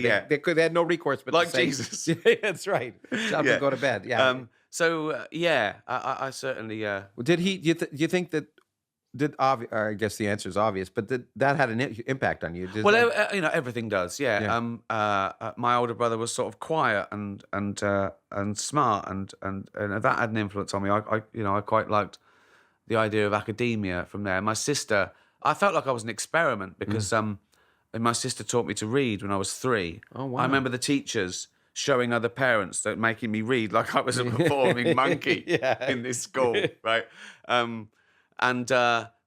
Yeah. They had no recourse but like to say, Jesus. That's right. Time to go to bed. Yeah. I certainly. Did he? Do you think that? I guess the answer is obvious, but that had an impact on you? Everything does. Yeah. My older brother was sort of quiet and smart, and that had an influence on me. I quite liked the idea of academia from there. My sister, I felt like I was an experiment because my sister taught me to read when I was 3. Oh wow! I remember the teachers showing other parents that making me read like I was a performing monkey in this school, right?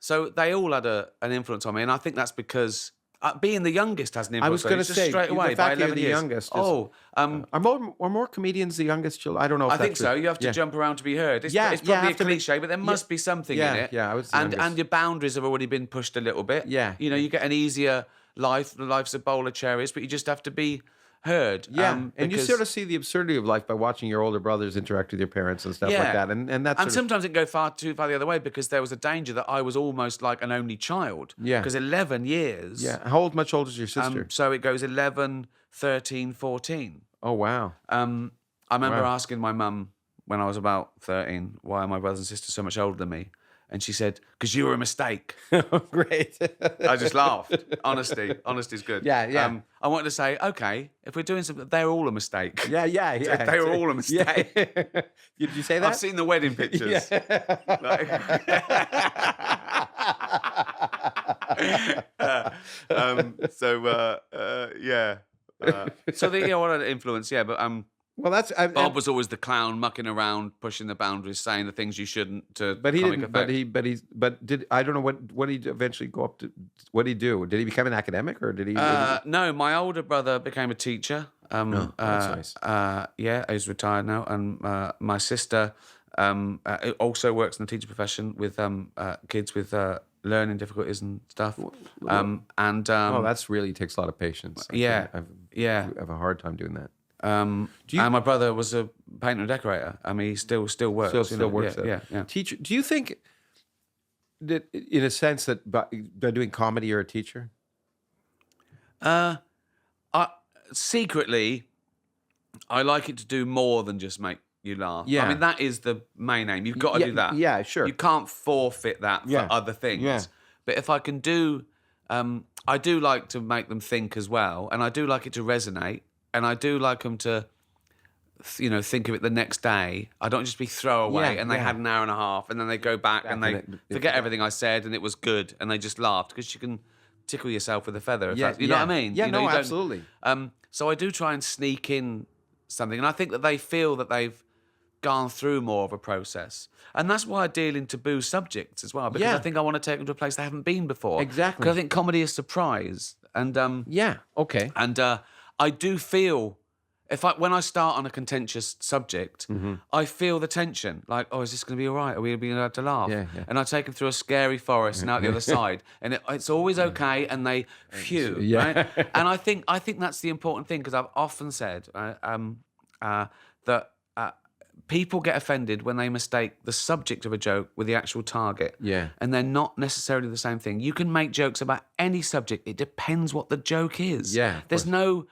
So they all had an influence on me, and I think that's because being the youngest has an influence. I was going to say straight away the fact by you're the youngest. Are more comedians the youngest children? I don't know. If I think so. You have to jump around to be heard. It's probably a cliche, but there must be something in it. Yeah, I was. And your boundaries have already been pushed a little bit. Yeah, you get an easier life. Life's a bowl of cherries, but you just have to be heard. Yeah, and you because- sort of see the absurdity of life by watching your older brothers interact with your parents and stuff like Yeah. that. And that's And sometimes it can go too far the other way because there was a danger that I was almost like an only child. Yeah. Because 11 years. yeah. How much older is your sister? So it goes 11, 13, 14. Oh wow. I remember Wow. asking my mum when I was about 13, why are my brothers and sisters so much older than me? And she said, because you were a mistake. Great. I just laughed. Honesty's good. Yeah. I wanted to say, okay, if we're doing something, they're all a mistake. yeah. They were all a mistake. Yeah. Did you say that? I've seen the wedding pictures. So they what an influence, yeah. But well, that's Bob was always the clown, mucking around, pushing the boundaries, saying the things you shouldn't. But he didn't. But did I don't know what did he eventually go up to? What did he do? Did he become an academic or did he? No, my older brother became a teacher. That's nice. Yeah, he's retired now, and my sister also works in the teacher profession with kids with learning difficulties and stuff. That's really takes a lot of patience. I have a hard time doing that. And my brother was a painter and decorator. I mean, he still works. Still works. Yeah. Teacher. Do you think that, in a sense, that by doing comedy, you're a teacher? Secretly, I like it to do more than just make you laugh. Yeah. I mean, that is the main aim. You've got to do that. Yeah, sure. You can't forfeit that for other things. Yeah. But if I can do, I do like to make them think as well, and I do like it to resonate, and I do like them to, think of it the next day. I don't just be throwaway, and they had an hour and a half, and then they go back and they forget everything I said, and it was good, and they just laughed, because you can tickle yourself with a feather. You know what I mean? Yeah, you absolutely. So I do try and sneak in something, and I think that they feel that they've gone through more of a process, and that's why I deal in taboo subjects as well, because I think I want to take them to a place they haven't been before. Exactly. Because I think comedy is surprise, and okay. and I do feel when I start on a contentious subject, I feel the tension. Like, oh, is this going to be all right? Are we going to be allowed to laugh? Yeah. And I take them through a scary forest and out the other side, and it's always okay. And they, right? And I think that's the important thing, because I've often said that people get offended when they mistake the subject of a joke with the actual target. Yeah. And they're not necessarily the same thing. You can make jokes about any subject. It depends what the joke is. Yeah. There's no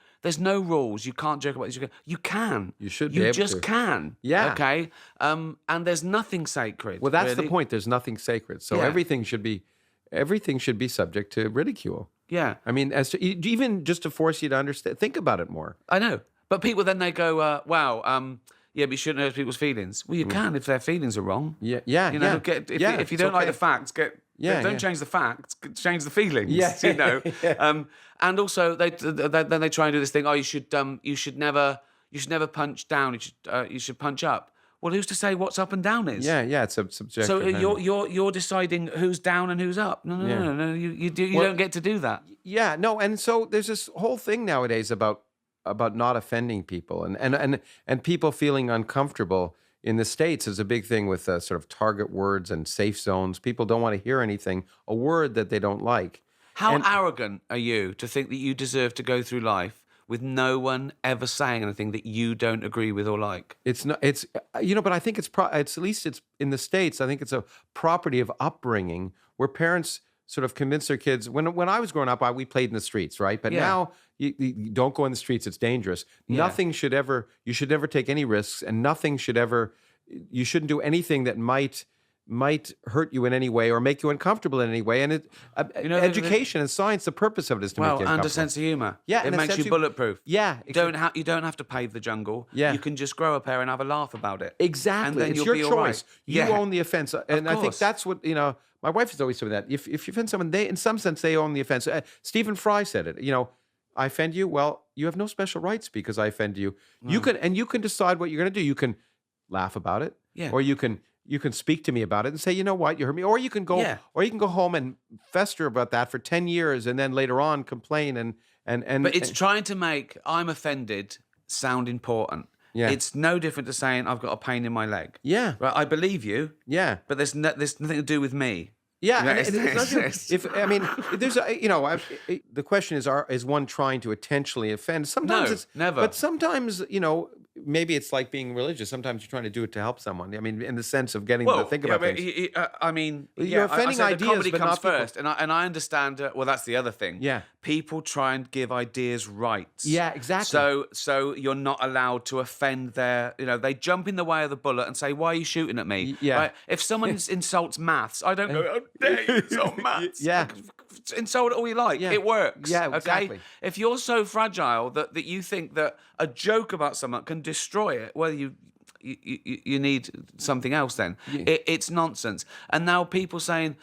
rules. You can't joke about this. You can. You should be able just to. can. Yeah. Okay. And there's nothing sacred. Well, that's really. the point. There's nothing sacred. So everything should be subject to ridicule. Yeah. I mean, even just to force you to understand, think about it more. I know. But people then they go, wow, but you shouldn't hurt people's feelings. Well, you can if their feelings are wrong. Yeah. If you don't like the facts, don't change the facts, change the feelings. Yeah. And also then they try and do this thing. Oh, you should never punch down. You should punch up. Well, who's to say what's up and down is? Yeah. It's a subjective. So you're deciding who's down and who's up. No. You don't get to do that. Yeah. No. And so there's this whole thing nowadays about not offending people, and people feeling uncomfortable. In the States, is a big thing with sort of target words and safe zones. People don't want to hear a word that they don't like. How arrogant are you to think that you deserve to go through life with no one ever saying anything that you don't agree with or like? It's not. It's but I think it's at least it's in the States. I think it's a property of upbringing where parents sort of convince their kids. When I was growing up, we played in the streets, right? But now you don't go in the streets; it's dangerous. Yeah. You should never take any risks, and you shouldn't do anything that might hurt you in any way or make you uncomfortable in any way. And education and science, the purpose of it is to make you uncomfortable. And a sense of humour. Yeah, it makes you bulletproof. Yeah, you don't have to pave the jungle. Yeah, you can just grow a pair and have a laugh about it. Exactly, and then it's you'll your be choice. All right. You own the offense, and I think that's what My wife is always saying that if you offend someone, in some sense they own the offense. Stephen Fry said it. I offend you. Well, you have no special rights because I offend you. You can decide what you're going to do. You can laugh about it, or you can speak to me about it and say, you know what, you hurt me, or you can go home and fester about that for 10 years and then later on complain and. But it's trying to make I'm offended sound important. Yeah. It's no different to saying I've got a pain in my leg. Yeah. Right. I believe you. Yeah. But there's nothing to do with me. Yeah, You know, and it's not just, if I mean, there's the question is one trying to intentionally offend? Sometimes No, it's never. but sometimes maybe it's like being religious. Sometimes you're trying to do it to help someone. I mean, in the sense of getting them to think about but things. I mean, You're offending I say ideas, the comedy but comes not people. first, and I understand. Well, that's the other thing. Yeah. People try and give ideas rights. Yeah, exactly. So you're not allowed to offend their. They jump in the way of the bullet and say, "Why are you shooting at me?" Yeah. Right? If someone insults maths, I don't go, "How dare you insult maths?" Yeah. Insult it all you like. Yeah. It works. Yeah, Okay? exactly. If you're so fragile that you think that a joke about someone can destroy it, well, you need something else then. It's nonsense. And now people saying,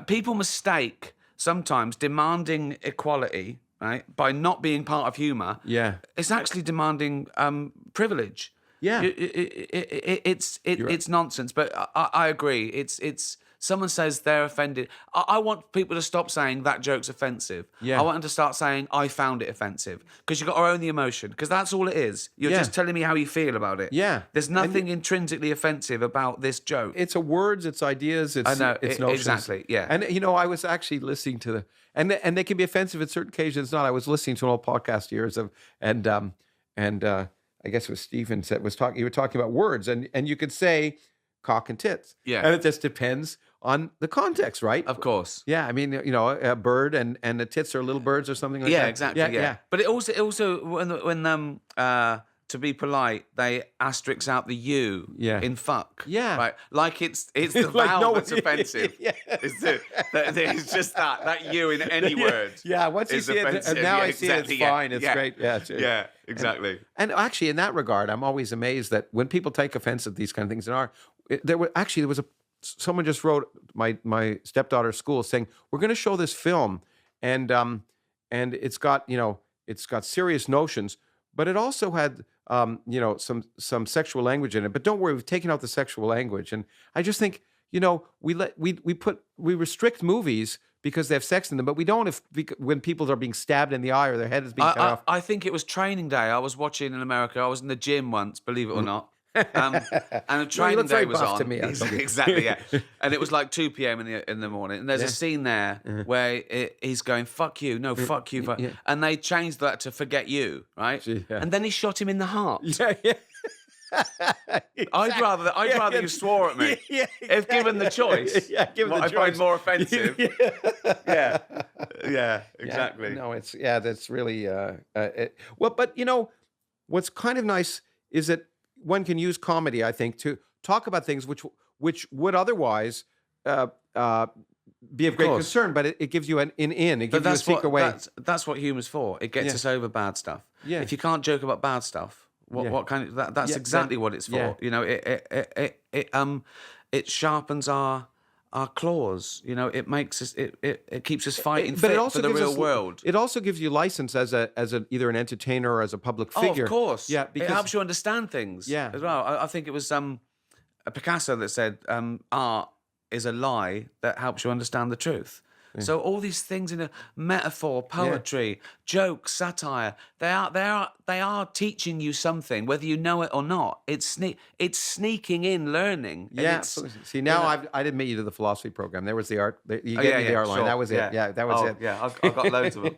people mistake sometimes demanding equality, right, by not being part of humour. Yeah. It's actually demanding privilege. Yeah. It's nonsense. But I agree. It's someone says they're offended. I want people to stop saying that joke's offensive. Yeah. I want them to start saying I found it offensive, because you've got to own the emotion, because that's all it is. You're Yeah. just telling me how you feel about it. Yeah. There's nothing intrinsically offensive about this joke. It's words, it's ideas, it's I know, it's notions. exactly, yeah. And I was actually listening to and they can be offensive at certain occasions. Not. I was listening to an old podcast years of and I guess it was Stephen was talking. You were talking about words, and you could say cock and tits. Yeah. And it just depends on the context, right? Of course. Yeah, I mean, a bird and the tits are little birds or something like that. Yeah, exactly. Yeah. But it also when to be polite, they asterisk out the U in fuck. Yeah. Right. Like it's the Like, vowel no, that's offensive. Yeah. It's just that U in any word. Yeah, once you is see offensive. it, and now Yeah, I see exactly, it's yeah. fine. It's Yeah. great. Yeah, Yeah, exactly. And actually, in that regard, I'm always amazed that when people take offense at these kind of things, there was someone just wrote my stepdaughter's school saying we're going to show this film, and it's got serious notions, but it also had some sexual language in it. But don't worry, we've taken out the sexual language, and I just think we restrict movies because they have sex in them, but we don't when people are being stabbed in the eye or their head is being cut off. I think it was training day. I was watching in America. I was in the gym once, believe it or not. And a training day was on. To me, exactly, yeah. And it was like 2 p.m. in the morning. And there's a scene there where he's going, "Fuck you, no, fuck you," fuck. And they changed that to "forget you," right? Yeah. And then he shot him in the heart. Yeah, yeah. Exactly. I'd rather you swore at me. Yeah, If given the choice. Yeah, given what the I choice. find more offensive. Yeah, exactly. No, that's really but what's kind of nice is that one can use comedy, I think, to talk about things which would otherwise be of great concern, but it gives you an in. It gives you a secret way. That's what humor's for. It gets us over bad stuff. Yeah. If you can't joke about bad stuff, what kind of that's exactly what it's for. Yeah. It sharpens our claws. It makes us. It keeps us fighting But it fit also for the gives real us, world. It also gives you license as either an entertainer or as a public figure. Oh, of course. Yeah, because it helps you understand things. Yeah. As well. I think it was a Picasso that said, "Art is a lie that helps you understand the truth." So all these things in a metaphor, poetry, jokes, satire, they are teaching you something, whether you know it or not. It's sneaking in learning. And Yeah, it's, absolutely. See, now I'd admit you to the philosophy program. There was the art. You gave me the art line. sure. That was it. Yeah, that was it. Yeah, I've got loads of them.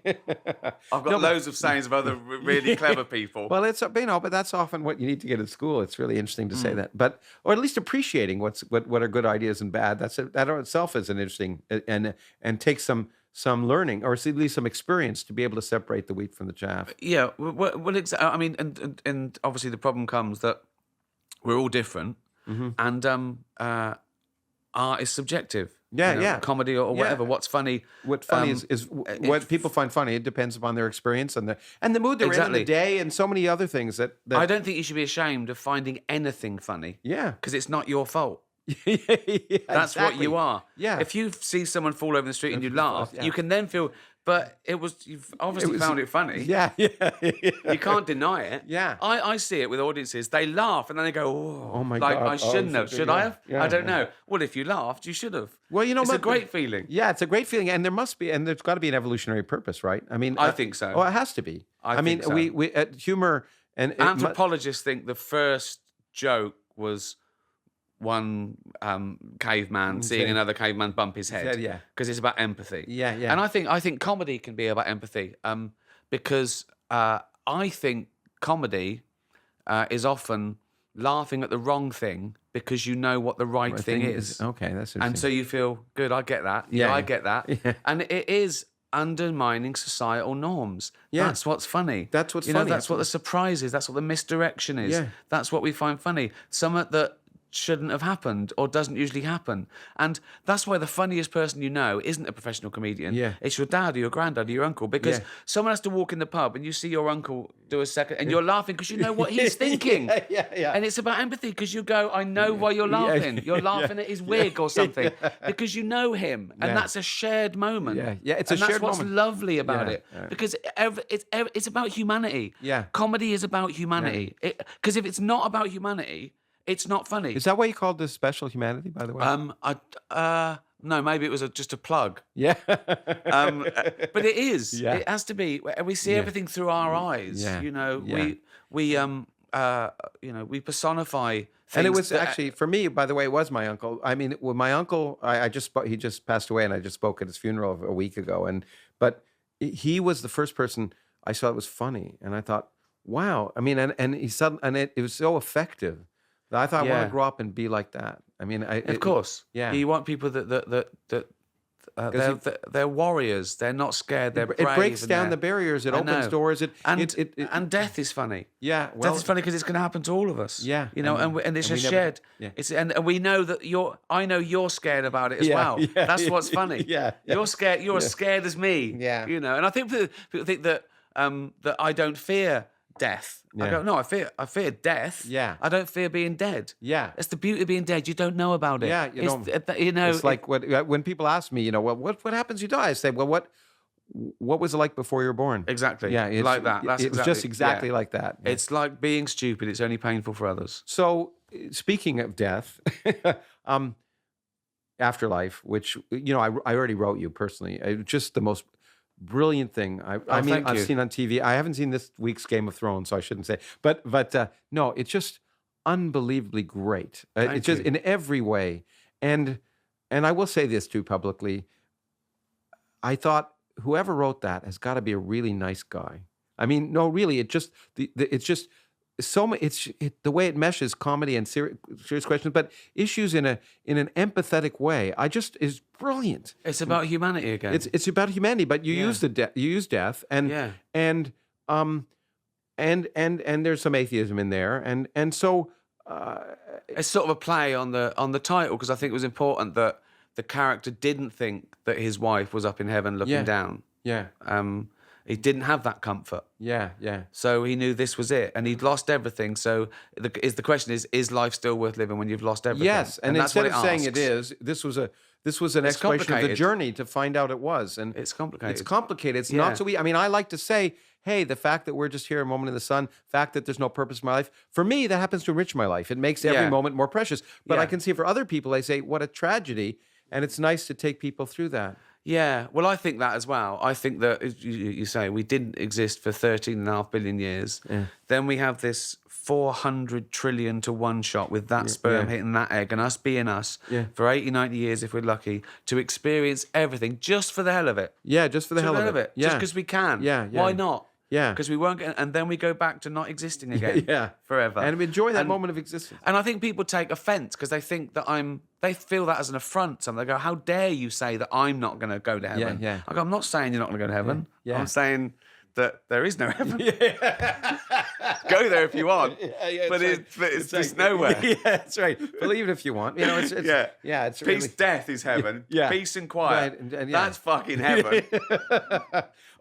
I've got loads of sayings of other really clever people. Well, it's but that's often what you need to get at school. It's really interesting to say that, or at least appreciating what are good ideas and bad. That in itself is an interesting and takes some learning or at least some experience to be able to separate the wheat from the chaff. Yeah, well, exactly. I mean, and obviously the problem comes that we're all different, and art is subjective. Yeah. Comedy or whatever. What's funny? What funny is what people find funny. It depends upon their experience and the mood they're in the day, and so many other things that I don't think you should be ashamed of finding anything funny. Yeah, because it's not your fault. Yeah, That's exactly. what you are. Yeah. If you see someone fall over the street and you laugh, you can then feel. But you've obviously found it funny. Yeah. You can't deny it. Yeah. I see it with audiences. They laugh and then they go, "Oh my like, God. I shouldn't have. Should I have? Yeah. I don't know. Well, if you laughed, you should have. Well, it's a great feeling. Yeah, it's a great feeling, and there's got to be an evolutionary purpose, right? I mean, I think so. Oh, it has to be. I mean, so. we humor and Anthropologists think the first joke was caveman seeing another caveman bump his head. Yeah. Because it's about empathy. Yeah, yeah. And I think comedy can be about empathy. Because I think comedy is often laughing at the wrong thing because you know what the right thing is. Okay, that's interesting. And so you feel, good, I get that. Yeah, I get that. Yeah. And it is undermining societal norms. Yeah. That's what's funny. That's what's you know, funny. That's what the surprise is. That's what the misdirection is. Yeah. That's what we find funny. Something that shouldn't have happened or doesn't usually happen. And that's why the funniest person you know isn't a professional comedian. Yeah. It's your dad or your granddad or your uncle, because Yeah. someone has to walk in the pub and you see your uncle do a second and you're laughing because you know what he's thinking. Yeah. And it's about empathy because you go, I know why you're laughing. You're laughing at his wig or something because you know him. And that's a shared moment. Yeah, it's a and shared that's what's moment. lovely about Yeah, it. yeah. Because it's about humanity. Yeah. Comedy is about humanity. Because if it's not about humanity, it's not funny. Is that why you called this Special Humanity, by the way? No, maybe it was just a plug. Yeah. But it is. Yeah. It has to be. We see everything through our eyes. Yeah. You know, Yeah. we personify things. And it was that- actually, for me, by the way, it was my uncle. I mean, with my uncle, he just passed away, and I just spoke at his funeral a week ago. But he was the first person I saw that was funny, and I thought, wow. I mean, and it was so effective that I thought I want to grow up and be like that. I mean, Of course. Yeah. You want people they're warriors. They're not scared. They're brave. It breaks and down they're- the barriers. It I opens know. doors. And death is funny. Yeah, well, Death is funny because it's going to happen to all of us. Yeah, you know, and it's and a we never- shared. yeah. It's and we know that I know you're scared about it as Yeah, well. yeah, That's what's funny. yeah. You're scared. You're as scared as me. Yeah. you know. And I think people think that that I don't fear death. I Yeah. go, no, I fear death. Yeah. I don't fear being dead. Yeah. That's the beauty of being dead. You don't know about it. Yeah, you don't. It's like when people ask me, well, what happens? You die. I say, well, what was it like before you were born? Exactly. Yeah, it's like that. That's it was just exactly like that. Yeah. It's like being stupid. It's only painful for others. So, speaking of death, Afterlife, which I already wrote you personally, just the most brilliant thing thank I've you. seen on TV. I haven't seen this week's Game of Thrones, so I shouldn't say. But no, it's just unbelievably great. It's just you. in every way. And I will say this too publicly. I thought whoever wrote that has got to be a really nice guy. I mean, no, really, it's just so much. The way it meshes comedy and serious questions, but issues in an empathetic way. Is brilliant. It's about humanity again. It's about humanity, but you use death, and there's some atheism in there, and so it's sort of a play on the title, because I think it was important that the character didn't think that his wife was up in heaven looking down. Yeah. He didn't have that comfort. Yeah. So he knew this was it, and he'd lost everything. So the question is life still worth living when you've lost everything? Yes, and that's instead what of saying asks. it is, this was an exploration of the complicated. journey to find out it was, and It's complicated. It's complicated. It's Yeah. not so easy. I mean, I like to say, hey, the fact that we're just here a moment in the sun, fact that there's no purpose in my life, for me, that happens to enrich my life. It makes every Yeah. moment more precious. But Yeah. I can see for other people, they say, what a tragedy, and it's nice to take people through that. Yeah, well, I think that as well. I think that, as you say, we didn't exist for 13.5 billion years. Yeah. Then we have this 400 trillion to one shot with that sperm hitting that egg and us being us for 80, 90 years, if we're lucky, to experience everything just for the hell of it. Yeah, just for the hell of it. Just because we can. Yeah. Why not? Yeah. Because we weren't getting, and then we go back to not existing again. Yeah. Forever. And enjoy that And- moment of existence. And I think people take offense because they think that they feel that as an affront. Some they go, how dare you say that I'm not going to go to heaven? Yeah. I go, I'm not saying you're not going to go to heaven. Yeah. I'm saying that there is no heaven. Go there if you want. But it's just nowhere. Yeah, that's right. Believe it if you want. It's Peace, really... death is heaven. Yeah. Peace and quiet. Right, and yeah. That's fucking heaven.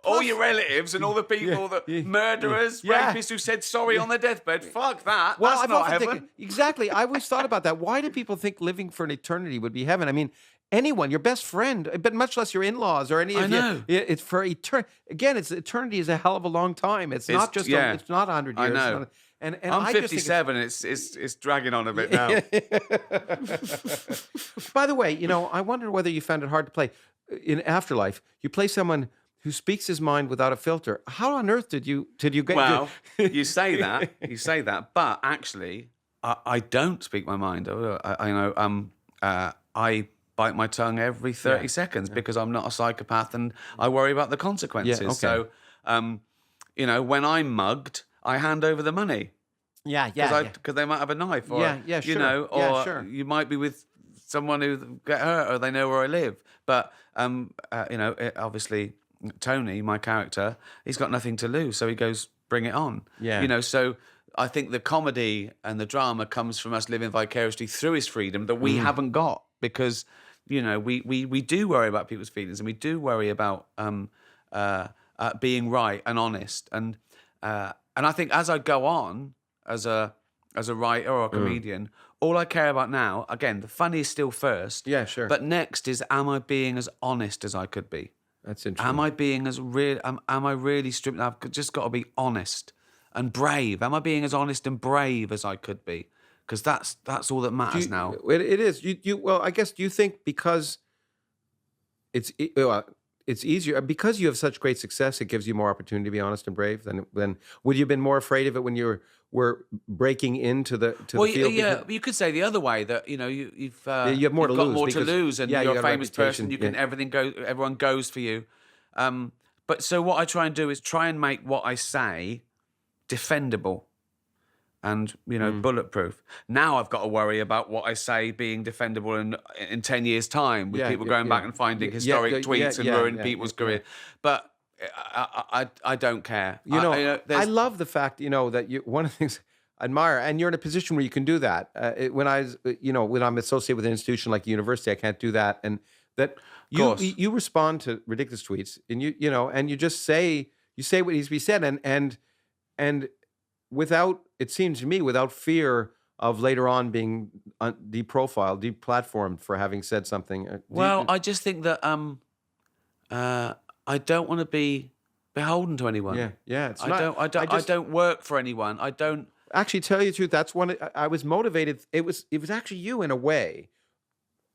All your relatives and all the people murderers, Yeah. rapists who said sorry on their deathbed. Fuck that. Well, That's I've not often heaven. thinking, exactly. I always thought about that. Why do people think living for an eternity would be heaven? I mean, anyone, your best friend, but much less your in-laws or any of I know. you. It's for eternity. Again, eternity is a hell of a long time. It's not just. It's not 100 years. I know. It's not, and I'm I just think 57. It's dragging on a bit now. By the way, I wonder whether you found it hard to play in Afterlife. You play someone who speaks his mind without a filter. How on earth did you get? Well, you say that, but actually, I don't speak my mind. I know. I bite my tongue every 30 seconds because I'm not a psychopath, and I worry about the consequences. Yeah, okay. So, when I'm mugged, I hand over the money. Yeah, Because they might have a knife, or sure. or Sure. you might be with someone who get hurt, or they know where I live. But obviously, Tony, my character, he's got nothing to lose, so he goes, "Bring it on." Yeah. So I think the comedy and the drama comes from us living vicariously through his freedom that we haven't got, because we do worry about people's feelings, and we do worry about being right and honest, and I think as I go on as a writer or a comedian, all I care about now, again, the funny is still first. Yeah, sure. But next is, am I being as honest as I could be? That's interesting. Am I being as real? Am I really stripped? I've just got to be honest and brave. Am I being as honest and brave as I could be? Because that's all that matters now. It is. Well, I guess, do you think because it's easier because you have such great success, it gives you more opportunity to be honest and brave than would you have been more afraid of it when you were breaking into the field? Yeah, you could say the other way, that you have more to got lose more because, to lose, and you you're got a a famous reputation, person. You can everyone goes for you. But so what I try and do is try and make what I say defendable and bulletproof. Now I've got to worry about what I say being defendable in 10 years' time, with people going back and finding historic tweets and ruining people's career. But I don't care. I love the fact that one of the things I admire, and you're in a position where you can do that. When I'm associated with an institution like a university, I can't do that, and that you respond to ridiculous tweets, and and you just say what needs to be said, and without, it seems to me, without fear of later on being deprofiled, deplatformed for having said something. I just think that I don't want to be beholden to anyone. Yeah. I don't work for anyone. I don't. Actually, tell you the truth, that's when I was motivated. It was actually you, in a way,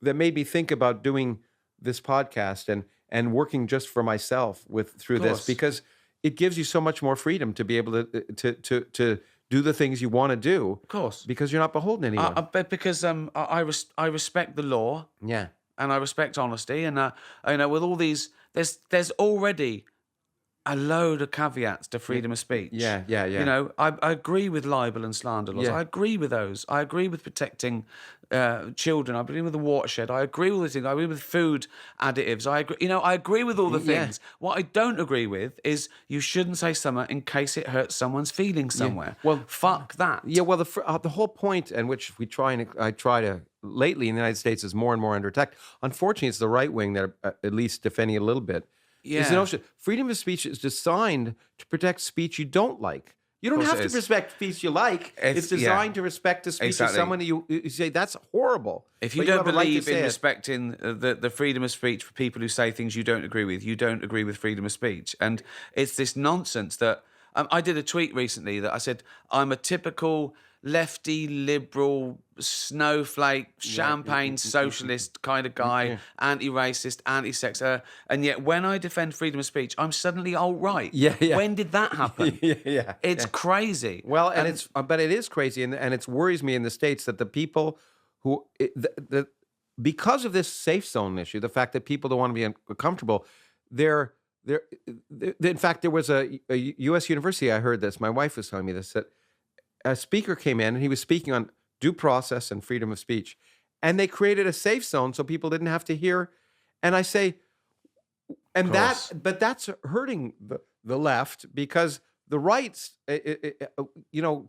that made me think about doing this podcast and working just for myself through this, because it gives you so much more freedom to be able to do the things you want to do. Of course, because you're not beholden to anyone. Because I respect the law. Yeah, and I respect honesty, and with all these, there's already a load of caveats to freedom of speech. Yeah. I agree with libel and slander laws. I agree with those. I agree with protecting children. I agree with the watershed. I agree with these things. I agree with food additives. I agree. I agree with all the things. What I don't agree with is you shouldn't say something in case it hurts someone's feelings somewhere. Well, fuck that. Yeah. Well, the whole point, and which I try to lately in the United States, is more and more under attack. Unfortunately, it's the right wing that are at least defending it a little bit. Is the notion freedom of speech is designed to protect speech you don't like. You don't have to respect speech you like. It's designed to respect the speech of someone you say that's horrible. If you don't believe in respecting the freedom of speech for people who say things you don't agree with, you don't agree with freedom of speech. And it's this nonsense that I did a tweet recently that I said, I'm a typical lefty, liberal, snowflake, champagne socialist kind of guy, anti-racist, anti-sex, and yet when I defend freedom of speech, I'm suddenly alt-right. Yeah. When did that happen? It's crazy. Well, but it is crazy, and it worries me in the States that the people who because of this safe zone issue, the fact that people don't want to be uncomfortable, in fact, there was a U.S. university, I heard this, my wife was telling me this, that a speaker came in and he was speaking on due process and freedom of speech, and they created a safe zone so people didn't have to hear. And I say, but that's hurting the left, because the rights,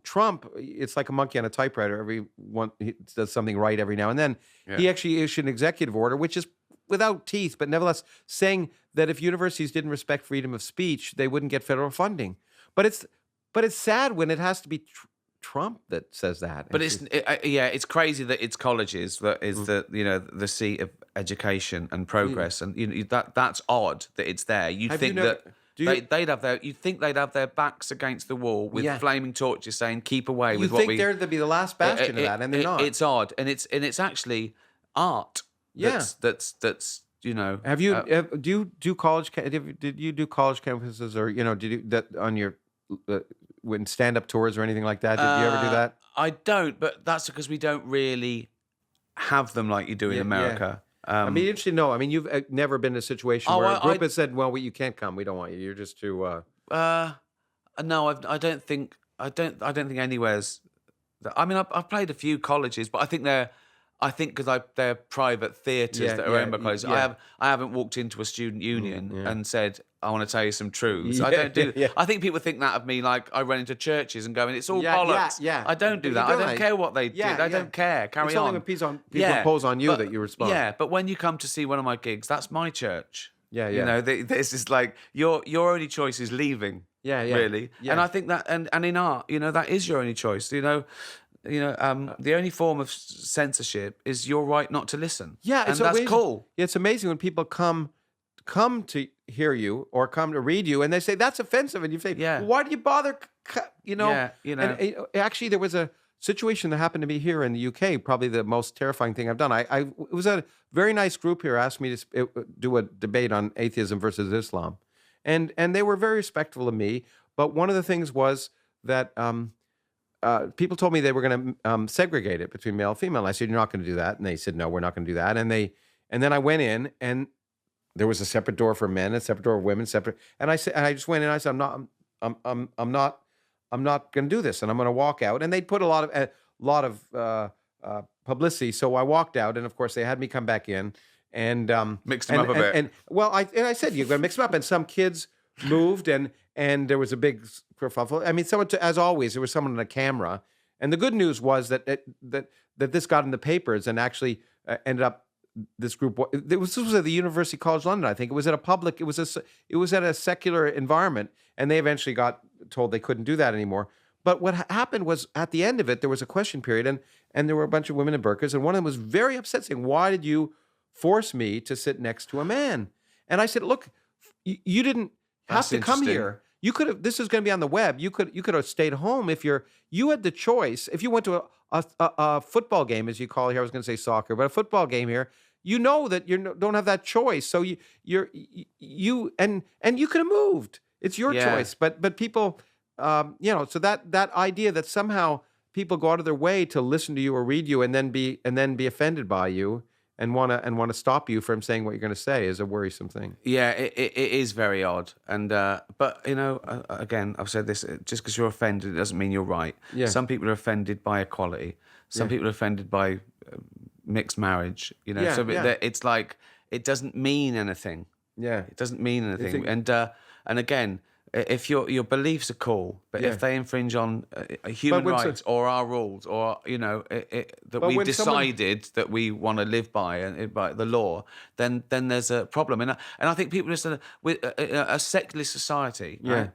Trump, it's like a monkey on a typewriter. He does something right every now and then. Yeah. He actually issued an executive order, which is without teeth, but nevertheless saying that if universities didn't respect freedom of speech, they wouldn't get federal funding. But it's sad when it has to be Trump that says that. But it's crazy that it's colleges that is the seat of education and progress, and that's odd that it's there. You'd think they'd have their backs against the wall with flaming torches saying "keep away" with what we. You think they'd be the last bastion of that, and they're not. It's odd, and it's actually art. That's Have you do you do college? Did you do college campuses, or did you that on your when stand-up tours or anything like that? Did you ever do that? I don't, but that's because we don't really have them like you do in America. I mean, interesting to know. I mean, you've never been in a situation where a group has said, "Well, you can't come. We don't want you. You're just too." No, I don't think anywhere's. I mean, I've played a few colleges, but I think because they're private theatres that are owned by colleges. I haven't walked into a student union and said, "I want to tell you some truths." I don't do. I think people think that of me, like I run into churches and going, "It's all bollocks." I don't do that. I don't care what they do. I don't care. Carry on. It's only when people impose on you that you respond. Yeah, but when you come to see one of my gigs, that's my church. Yeah. You know, this is like your only choice is leaving. Really. Yeah. And I think that, and in art, you know, that is your only choice. The only form of censorship is your right not to listen. Yeah, and that's cool. Yeah, it's amazing when people come to hear you or come to read you, and they say that's offensive, and you say, well, why do you bother? You know. Yeah, you know. And actually, there was a situation that happened to me here in the UK. Probably the most terrifying thing I've done. It was a very nice group here asked me to do a debate on atheism versus Islam. And they were very respectful of me, but one of the things was that people told me they were going to segregate it between male and female. And I said, "You're not going to do that." And they said, "No, we're not going to do that." And then I went in, and there was a separate door for men, a separate door for women, separate. And I said, and I just went in. And I said, "I'm not going to do this," and I'm going to walk out. And they put a lot of publicity, so I walked out, and of course they had me come back in. And mixed them up a bit. I said, "You're going to mix them up." And some kids moved, and there was a big kerfuffle. I mean, as always, there was someone on a camera. And the good news was that this got in the papers and actually ended up this group. This was at the University College London, I think. It was at a public. It was at a secular environment, and they eventually got told they couldn't do that anymore. But what happened was at the end of it, there was a question period, and there were a bunch of women in burqas, and one of them was very upset, saying, "Why did you force me to sit next to a man?" And I said, "Look, you didn't have to come here. You could have. This is going to be on the web. You could have stayed home if you had the choice. If you went to a football game, as you call it here, I was going to say soccer, but a football game here, you know that you don't have that choice. So you could have moved. It's your choice. But people, so that idea that somehow people go out of their way to listen to you or read you and then be offended by you and want to stop you from saying what you're going to say is a worrisome thing. Yeah, it is very odd. And but again, I've said this: just because you're offended, it doesn't mean you're right. Yeah. Some people are offended by equality. Some people are offended by mixed marriage. It's like it doesn't mean anything. Yeah, it doesn't mean anything. And again, if your beliefs are cool, but if they infringe on human rights or our rules, or that we've decided that we want to live by the law, then there's a problem. And I think people listen with a secular society. Right?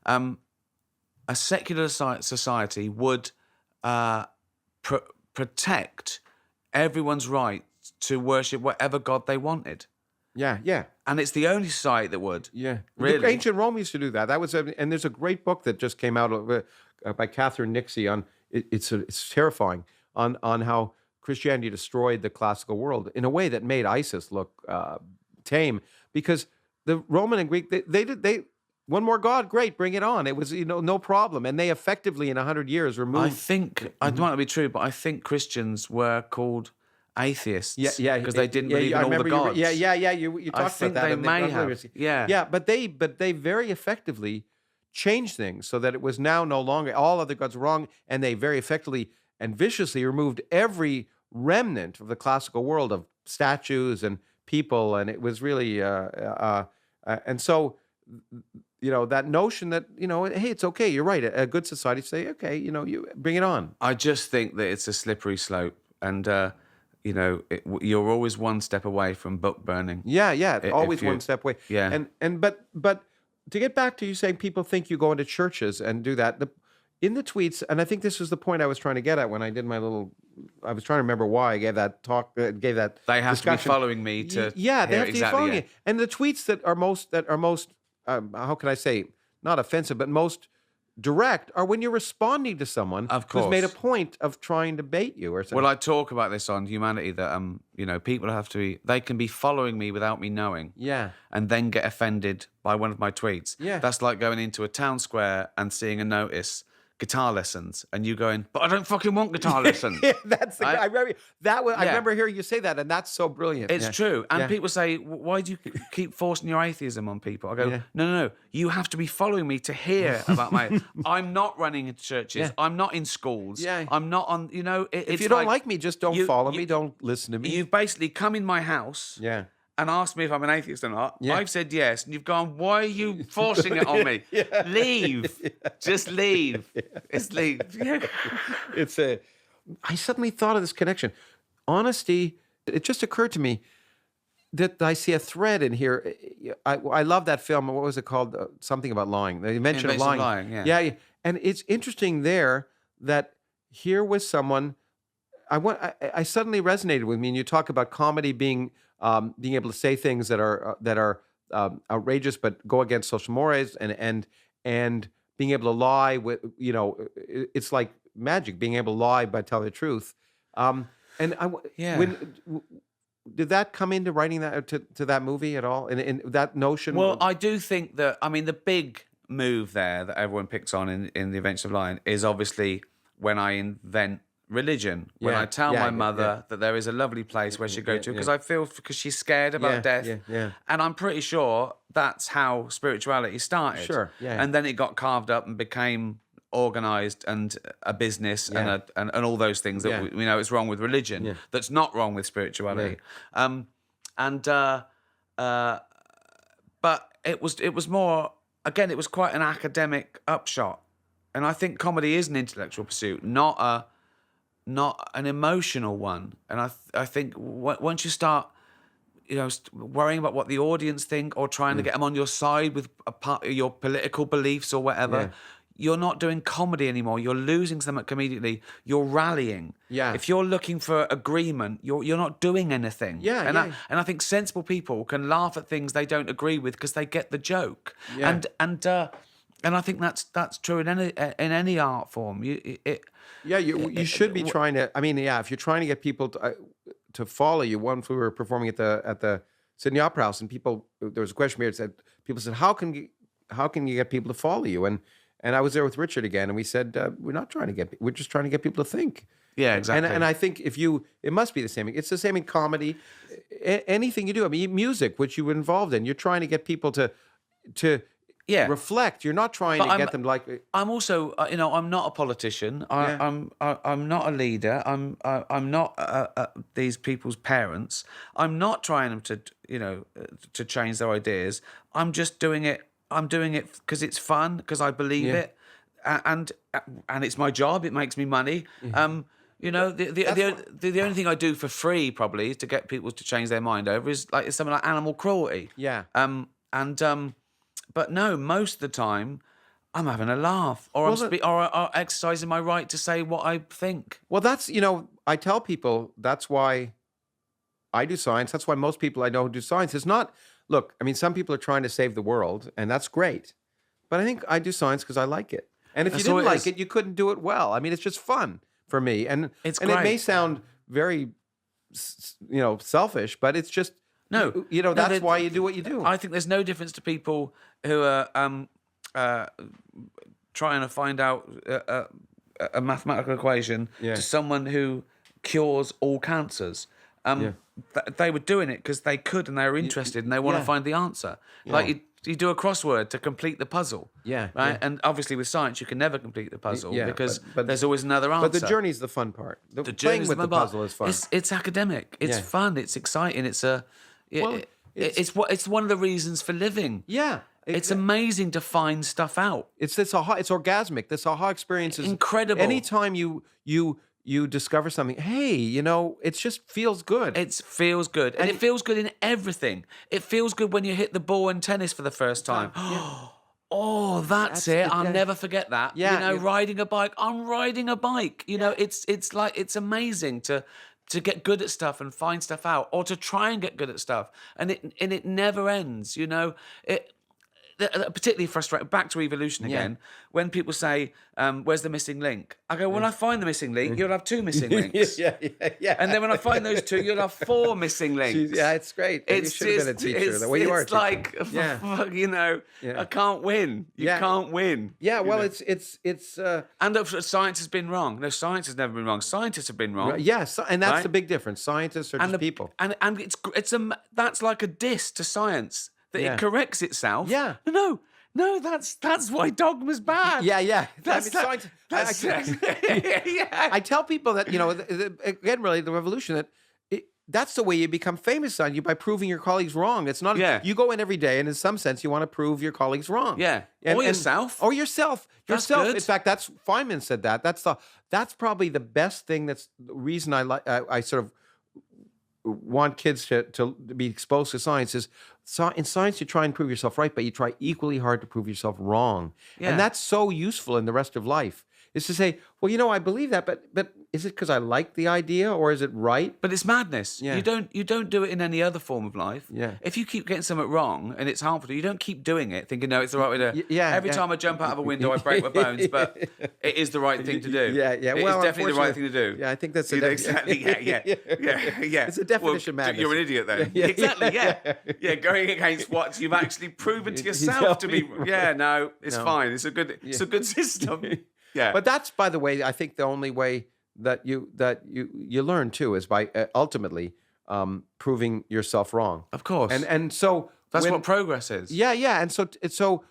A secular society would protect everyone's right to worship whatever god they wanted. Yeah. And it's the only society that would. Yeah. Really. The ancient Rome used to do that. And there's a great book that just came out by Catherine Nixie on, it's terrifying, on how Christianity destroyed the classical world in a way that made ISIS look tame, because the Roman and Greek, they one more god, great, bring it on. It was, no problem. And they effectively in 100 years removed. I think, it might not be true, but I think Christians were called atheists. Yeah, because they didn't believe in all the gods. You talked about that. I think they may have. Yeah, but they very effectively changed things so that it was now no longer all other gods were wrong, and they very effectively and viciously removed every remnant of the classical world of statues and people, and it was really and so that notion that hey, it's okay, you're right. A good society say, okay, you bring it on. I just think that it's a slippery slope, and you're always one step away from book burning. Yeah, always one step away. Yeah. But to get back to you saying people think you go into churches and do that, in the tweets, and I think this was the point I was trying to get at when I did I was trying to remember why I gave that talk, gave that They have discussion. to be following me to they have to be following you. And the tweets that are most how can I say, not offensive, but most direct are when you're responding to someone Of who's made a course. point of trying to bait you or something. Well, I talk about this on Humanity that people have to be. They can be following me without me knowing. Yeah. And then get offended by one of my tweets. Yeah. That's like going into a town square and seeing a notice, guitar lessons, and you going, but I don't fucking want guitar lessons. Yeah, that's the. I remember that. I Yeah. remember hearing you say that, and that's so brilliant. It's Yeah. true. And Yeah. people say, why do you keep forcing your atheism on people? I go, Yeah. no. You have to be following me to hear about my... I'm not running into churches. Yeah. I'm not in schools. Yeah. I'm not on... If you don't like me, just don't follow me. Don't listen to me. You've basically come in my house... Yeah. and asked me if I'm an atheist or not. Yeah. I've said yes, and you've gone, why are you forcing it on me? Leave. Just leave. It's leave. It's a. I suddenly thought of this connection. Honesty. It just occurred to me that I see a thread in here. I love that film. What was it called? Something about lying. The invention of lying. Yeah. And it's interesting there that here was someone. I suddenly resonated with me, and you talk about comedy being able to say things that are outrageous but go against social mores, and being able to lie with it's like magic, being able to lie by telling the truth. Did that come into writing that to that movie at all? In that notion? Well, I do think that, the big move there that everyone picks on in the Invention of Lying is obviously when I invent religion, when I tell my mother that there is a lovely place where she go to, because she's scared about death. And I'm pretty sure that's how spirituality started. Sure, yeah. And then it got carved up and became organized and a business and all those things that we know is wrong with religion. That's not wrong with spirituality. But it was more, again, it was quite an academic upshot. And I think comedy is an intellectual pursuit, not an emotional one. And I think once you start, worrying about what the audience think or trying to get them on your side with a part of your political beliefs or whatever, you're not doing comedy anymore. You're losing them comedically. You're rallying. Yeah. If you're looking for agreement, you're not doing anything. Yeah. I think sensible people can laugh at things they don't agree with because they get the joke. Yeah. And I think that's true in any art form. You should be trying to. If you're trying to get people to follow you. Once we were performing at the Sydney Opera House, and there was a question here that said, people said, how can you get people to follow you? And I was there with Richard again, and we said, we're just trying to get people to think. Yeah, exactly. And I think it must be the same. It's the same in comedy. Anything you do, music, which you were involved in, you're trying to get people to reflect. You're not trying to get them like. I'm also, I'm not a politician. I'm not a leader. I'm not these people's parents. I'm not trying them to change their ideas. I'm just doing it. I'm doing it because it's fun, because I believe it, and it's my job. It makes me money. The only thing I do for free probably to get people to change their mind over is something like animal cruelty. Yeah. But no, most of the time, I'm having a laugh, or I'm exercising my right to say what I think. Well, that's I tell people that's why I do science. That's why most people I know who do science. It's not. Look, some people are trying to save the world, and that's great. But I think I do science because I like it. And if you didn't like it, you couldn't do it well. It's just fun for me. And it's great. It may sound very, selfish, but it's just that's why you do what you do. I think there's no difference to people who are trying to find out a mathematical equation to someone who cures all cancers. They were doing it because they could and they were interested and they want to find the answer. Like you do a crossword to complete the puzzle. Right? Yeah. And obviously with science you can never complete the puzzle because there's always another answer. But the journey's the fun part. Playing with the puzzle is fun. It's academic. It's fun. It's exciting. It's one of the reasons for living. Yeah. It's amazing to find stuff out. It's orgasmic. This aha experience is incredible. Anytime you discover something, hey, it just feels good. It feels good. And it feels good in everything. It feels good when you hit the ball in tennis for the first time. Oh, that's it. I'll never forget that. Riding a bike. I'm riding a bike. It's amazing to get good at stuff and find stuff out, or to try and get good at stuff. And it never ends, particularly frustrating. Back to evolution again. When people say, "Where's the missing link?" I go, "When I find the missing link, you'll have 2 missing links." yeah. And then when I find those 2, you'll have 4 missing links. Yeah, it's great. You should have been a teacher. The way you are. It's like, you know, I can't win. You can't win. Yeah, well, it's and science has been wrong. No, science has never been wrong. Scientists have been wrong. Yes, and that's right? the big difference. Scientists are just people. And that's like a diss to science that it corrects itself. Yeah. No, that's why dogma's bad. Yeah. Yeah. I tell people that, again, really, the revolution, that that's the way you become famous, on you, by proving your colleagues wrong. It's not, you go in every day, and in some sense, you want to prove your colleagues wrong. Yeah. Or yourself. Or yourself. That's good. In fact, Feynman said that. That's probably the best thing. That's the reason I sort of want kids to be exposed to science is, in science you try and prove yourself right, but you try equally hard to prove yourself wrong. Yeah. And that's so useful in the rest of life, is to say, well, I believe that, but is it because I like the idea, or is it right? But it's madness. Yeah. You don't do it in any other form of life. Yeah. If you keep getting something wrong and it's harmful, you don't keep doing it thinking, no, it's the right way to... Every time I jump out of a window, I break my bones, but it is the right thing to do. Yeah. Well, it's definitely the right thing to do. Yeah, I think that's exactly. Yeah. It's a definition of madness. You're an idiot then. Exactly. Yeah. Going against what you've actually proven to yourself to be. Yeah. No, it's fine. It's a good system. Yeah. But that's, by the way, I think the only way that you learn too is by ultimately proving yourself wrong. Of course. And so that's what progress is. Yeah. And so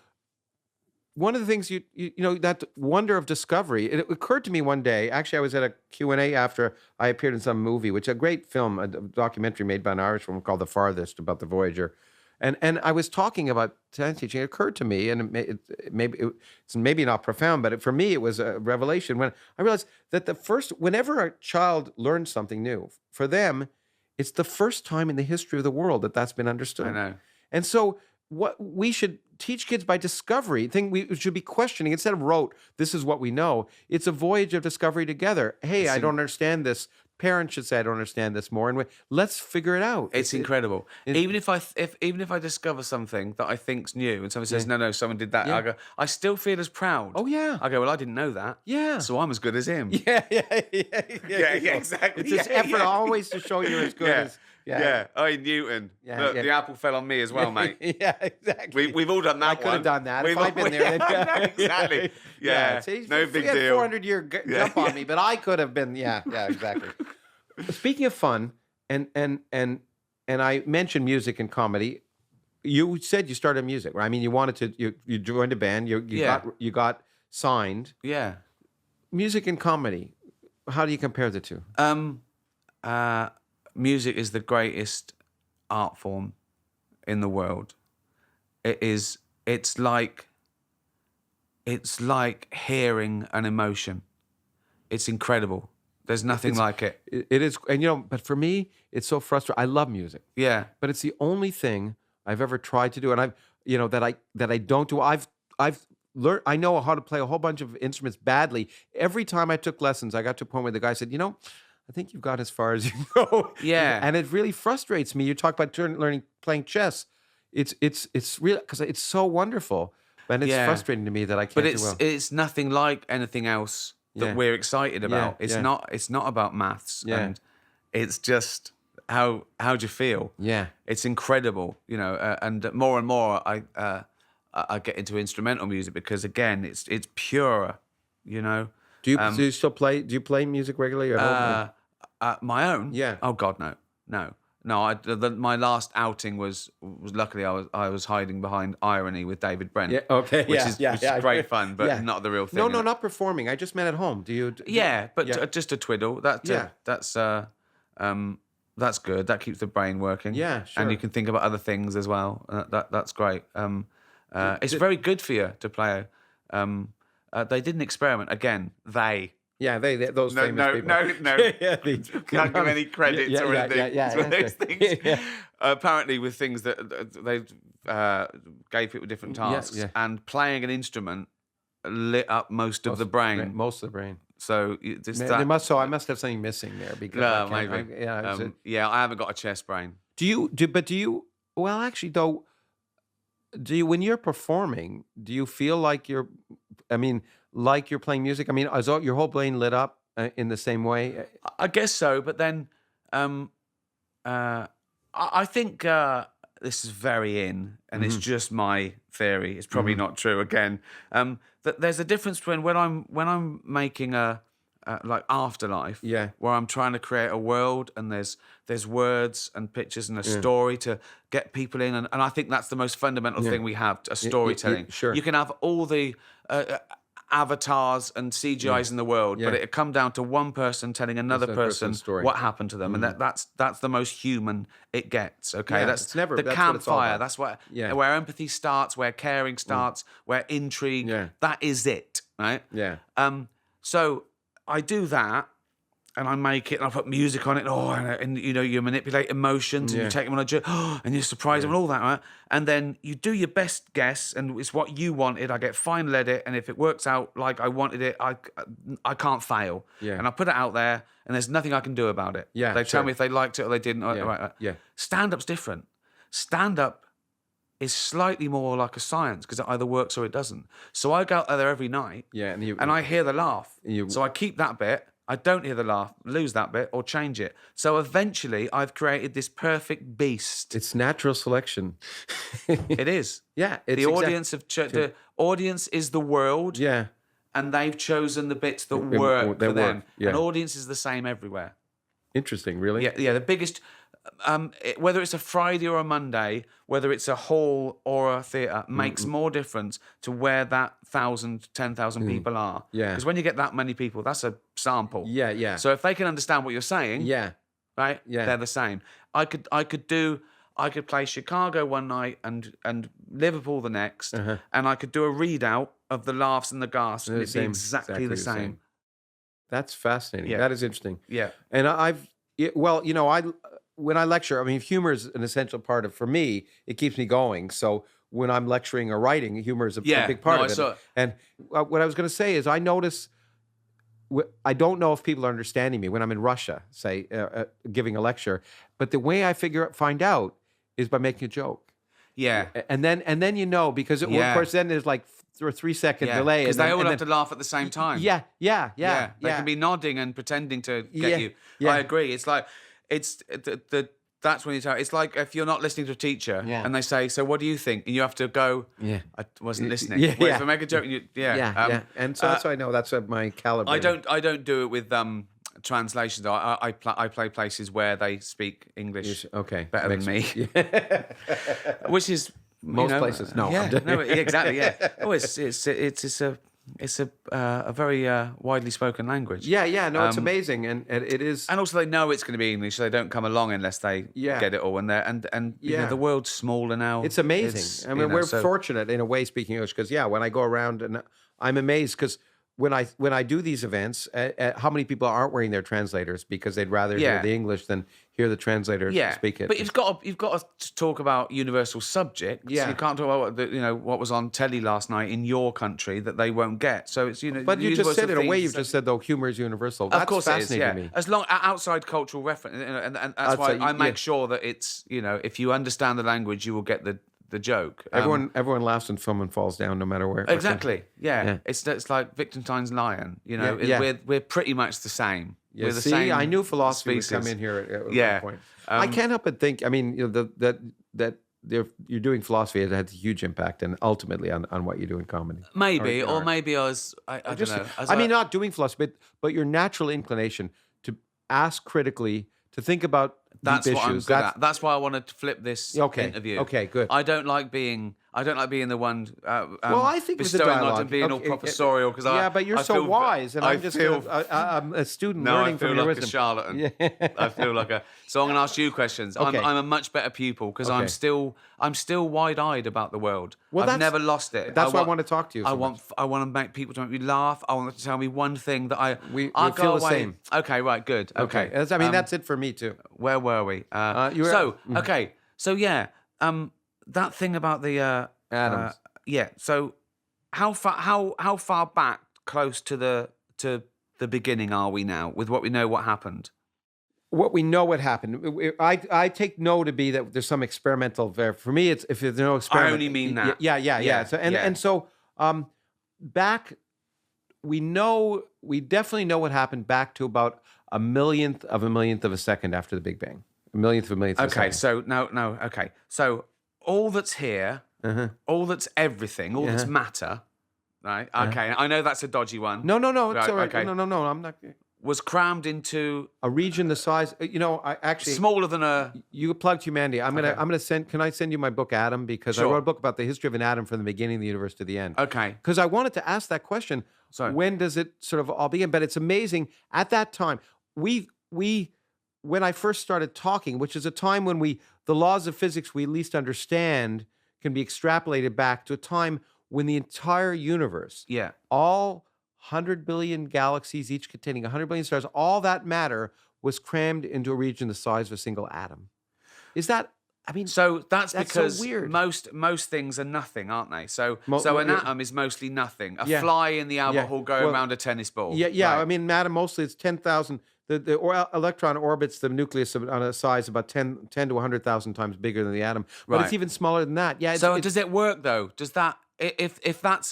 one of the things that wonder of discovery, it occurred to me one day. Actually, I was at a Q&A after I appeared in some movie, which is a great film, a documentary made by an Irish woman called The Farthest, about the Voyager. And I was talking about science teaching. It occurred to me, and it's maybe not profound, but for me it was a revelation when I realized that whenever a child learns something new, for them, it's the first time in the history of the world that's been understood. I know. And so what we should teach kids by discovery, we should be questioning instead of rote, this is what we know. It's a voyage of discovery together. Hey, I don't understand this. Parents should say, I don't understand this more, and let's figure it out. It's incredible. Even if I discover something that I think's new, and someone says, no, someone did that, I go, I still feel as proud. Oh yeah. I go, well, I didn't know that. Yeah. So I'm as good as him. Yeah, exactly. It's this effort always to show you're as good as. Yeah. Oh, Newton. Look, the apple fell on me as well, mate. Yeah, exactly. We've all done that. I could have done that if I'd been there. Exactly. Yeah. No big deal. 400-year jump on me, but I could have been. Yeah, exactly. Speaking of fun, and I mentioned music and comedy. You said you started music, right? I mean, you wanted to. You joined a band. You got signed. Yeah. Music and comedy. How do you compare the two? Music is the greatest art form in the world. It's like hearing an emotion. It's incredible. There's nothing like it. It is, and but for me, it's so frustrating. I love music. Yeah. But it's the only thing I've ever tried to do, and that I don't do. I've learned. I know how to play a whole bunch of instruments badly. Every time I took lessons, I got to a point where the guy said, I think you've got as far as you can go. Yeah. And it really frustrates me. You talk about playing chess. It's real, because it's so wonderful. And it's frustrating to me that I can't do well. But it's nothing like anything else that we're excited about. It's not about maths. Yeah. And it's just how do you feel? Yeah. It's incredible, and more I get into instrumental music because again it's purer, Do you still play? Do you play music regularly at home? My own? Yeah. Oh God, no. My last outing was luckily I was hiding behind Irony with David Brent. Yeah. Okay. Which is great fun, but not the real thing. No, not performing. I just meant at home. Do you? Just a twiddle. That's good. That keeps the brain working. Yeah, sure. And you can think about other things as well. That's great. It's very good for you to play. They did an experiment again. Yeah, those famous people. No. Can't give any credit or anything. It's one of those things. Apparently, with things that they gave people different tasks, and playing an instrument lit up most of the brain. Most of the brain. So I must have something missing there because maybe. I haven't got a chess brain. Do you? Well, actually, though. do you, when you're performing, do you feel like like you're playing music? I mean, is your whole brain lit up in the same way? I guess so, but then I think this is very in, and it's just my theory. It's probably not true again. That there's a difference between when I'm making a like Afterlife, where I'm trying to create a world, and there's words and pictures and a story to get people in, and I think that's the most fundamental thing we have, a storytelling. Sure. You can have all the avatars and CGIs in the world, but it come down to one person telling another person what happened to them, and that's the most human it gets. Okay, that's the campfire. That's where empathy starts, where caring starts, where intrigue. That is it, right? Yeah. So I do that, and I make it, and I put music on it, and you know, you manipulate emotions, and you take them on a journey, and you surprise them, and all that, right? And then you do your best guess, and it's what you wanted. I get final edit, and if it works out like I wanted it, I can't fail. Yeah. And I put it out there, and there's nothing I can do about it. Yeah, They tell me if they liked it or they didn't. Yeah. Stand-up's different. Stand-up is slightly more like a science, because it either works or it doesn't. So I go out there every night, and I hear the laugh. So I keep that bit. I don't hear the laugh, lose that bit, or change it. So eventually, I've created this perfect beast. It's natural selection. It is. Yeah. The audience is the world. Yeah. And they've chosen the bits that work for them. Yeah. An audience is the same everywhere. Interesting, really? Yeah. The biggest, whether it's a Friday or a Monday, whether it's a hall or a theatre, makes more difference to where that 1,000, 10,000 people are. Yeah. Because when you get that many people, that's a sample. Yeah. So if they can understand what you're saying, right? Yeah. They're the same. I could play Chicago one night and Liverpool the next, and I could do a readout of the laughs and the gasps, and it'd be exactly the same. That's fascinating. Yeah. That is interesting. Yeah. And when I lecture, I mean, humor is an essential part of, for me, it keeps me going. So when I'm lecturing or writing, humor is a big part of it. And what I was going to say is I notice, I don't know if people are understanding me when I'm in Russia, say, giving a lecture, but the way I find out is by making a joke. Yeah. And then you know, because of course then there's like a 3-second delay. Because they all have to laugh at the same time. Yeah. They can be nodding and pretending to get you. Yeah. I agree. It's like, that's when you tell. It's like if you're not listening to a teacher and they say, "So what do you think?" and you have to go, "I wasn't listening." If I make a joke, And so that's why I know that's my caliber. I don't do it with translations. I play places where they speak English better than me, which is most places. No, exactly. Yeah. Oh, it's a very widely spoken language. Yeah. No, it's amazing, and it is. And also, they know it's going to be English, so they don't come along unless they get it all. And you know, the world's smaller now. It's amazing. We're fortunate in a way speaking English, because when I go around, and I'm amazed because when I do these events, how many people aren't wearing their translators because they'd rather hear the English than hear the translator speak it. But you've got to talk about universal subjects. You can't talk about what was on telly last night in your country that they won't get. So it's But you just said it in a way. You've just said though humor is universal. That's of course fascinating it is. to me. As long outside cultural reference, and that's why I make sure that it's if you understand the language, you will get the joke. Everyone laughs when someone falls down, no matter where. Exactly. Yeah. It's like Wittgenstein's lion. We're pretty much the same. Yeah, we're the same. I knew philosophy would come in here at one point. I can't help but think. I mean, that you're doing philosophy. It has a huge impact, and ultimately on what you do in comedy. Maybe, or maybe I don't know. I mean, not doing philosophy, but your natural inclination to ask critically, to think about. That's deep what issues. I'm good at. That's why I wanted to flip this interview. Okay, good. I don't like being the one. I think with the bestowing dialogue, on and being all professorial because but you're so wise, and I'm just a student learning from your wisdom. I feel like a charlatan. I feel like so I'm going to ask you questions. Okay. I'm a much better pupil because I'm still wide-eyed about the world. Well, I've never lost it. That's why I want to talk to you. I want to make people to make me laugh. I want them to tell me one thing that I feel the same. Okay, right, good. Okay. That's it for me too. Where were we? That thing about the atoms. So how far back close to the beginning are we now with what we know what happened? what we know what happened. I take no to be that there's some experimental. For me, it's if there's no experiment. I only mean that. Yeah. So and so back, we definitely know what happened back to about a millionth of a second after the Big Bang. A millionth of a second. Okay, so no. Okay, so all that's here, all that's everything, all that's matter, right? Okay, I know that's a dodgy one. No. It's Right, all right. okay. No. I'm not. Was crammed into A region the size. I actually. smaller than a. You plugged humanity. I'm gonna send. Can I send you my book, Atom? Because I Sure. wrote a book about the history of an atom from the beginning of the universe to the end. Okay. Because I wanted to ask that question. Sorry. When does it sort of all begin? But it's amazing. At that time, when I first started talking, which is a time when the laws of physics we least understand can be extrapolated back to a time when the entire universe, Yeah. all 100 billion galaxies, each containing 100 billion stars, all that matter was crammed into a region the size of a single atom. Is that, So that's so because weird. most things are nothing, aren't they? So an yeah. atom is mostly nothing. A Yeah. fly in the Albert Yeah. Hall going Well, around a tennis ball. Yeah. Right. An atom mostly it's 10,000. The electron orbits the nucleus on a size about 10 to 100,000 times bigger than the atom. But it's Right. even smaller than that. Yeah. So does it work though? Does that if that's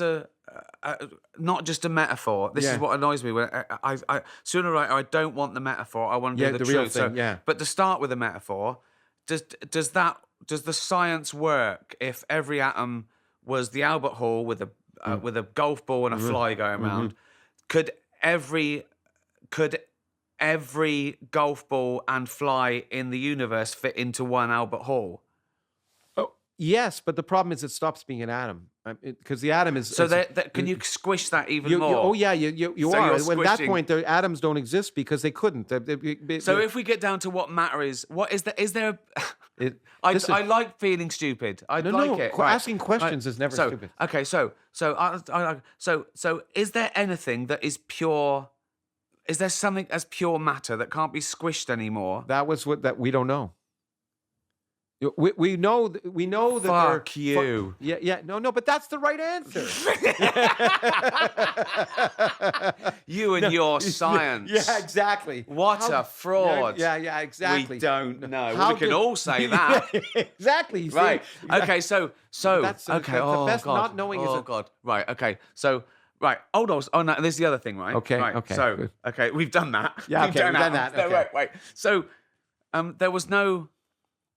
not just a metaphor? This is what annoys me. When I sooner or later I don't want the metaphor. I want to do the real truth. thing. Yeah. But to start with a metaphor, does the science work if every atom was the Albert Hall with a golf ball and a fly going around? Could every golf ball and fly in the universe fit into one Albert Hall? Yes, but the problem is it stops being an atom because the atom is. So can you squish that even more? Oh yeah, you So are. you're At that squishing- point, the atoms don't exist because they couldn't. So if we get down to what matter is, what is there? Is there? Listen. I like feeling stupid. I No, like it. Right. asking questions is never stupid. Okay, so is there anything that is pure? Is there something as pure matter that can't be squished anymore? That was that we don't know. We know that Fuck you. Yeah, no, but that's the right answer. You and your science. Yeah, exactly. What a fraud. Yeah, exactly. We don't know. How We can did- all say that. Exactly. you see? Right. Okay. So. That's the Okay. best God. not knowing is Oh a- God. Right. Okay. So. Right. Hold on. Oh no. This is the other thing. Right. Okay, Right. okay, So. good. Okay. We've done that. Yeah, okay, we've done that, No, okay. Wait. So.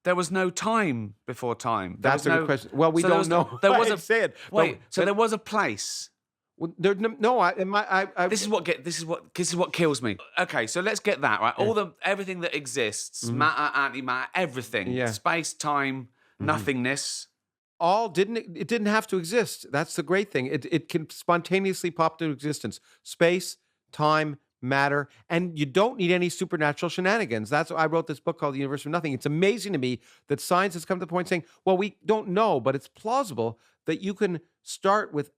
There was no time before time. There That's was a good question. Well, we don't know. There was I a say it. Wait. So But- there was a place. Well, This is what kills me. Okay, so let's get that right. Everything that exists, matter, antimatter, everything. Yeah. Space, time, nothingness. it didn't have to exist. That's the great thing. It can spontaneously pop into existence. Space, time, matter, and you don't need any supernatural shenanigans. That's why I wrote this book called The Universe of Nothing. It's amazing to me that science has come to the point saying, well, we don't know, but it's plausible that you can start with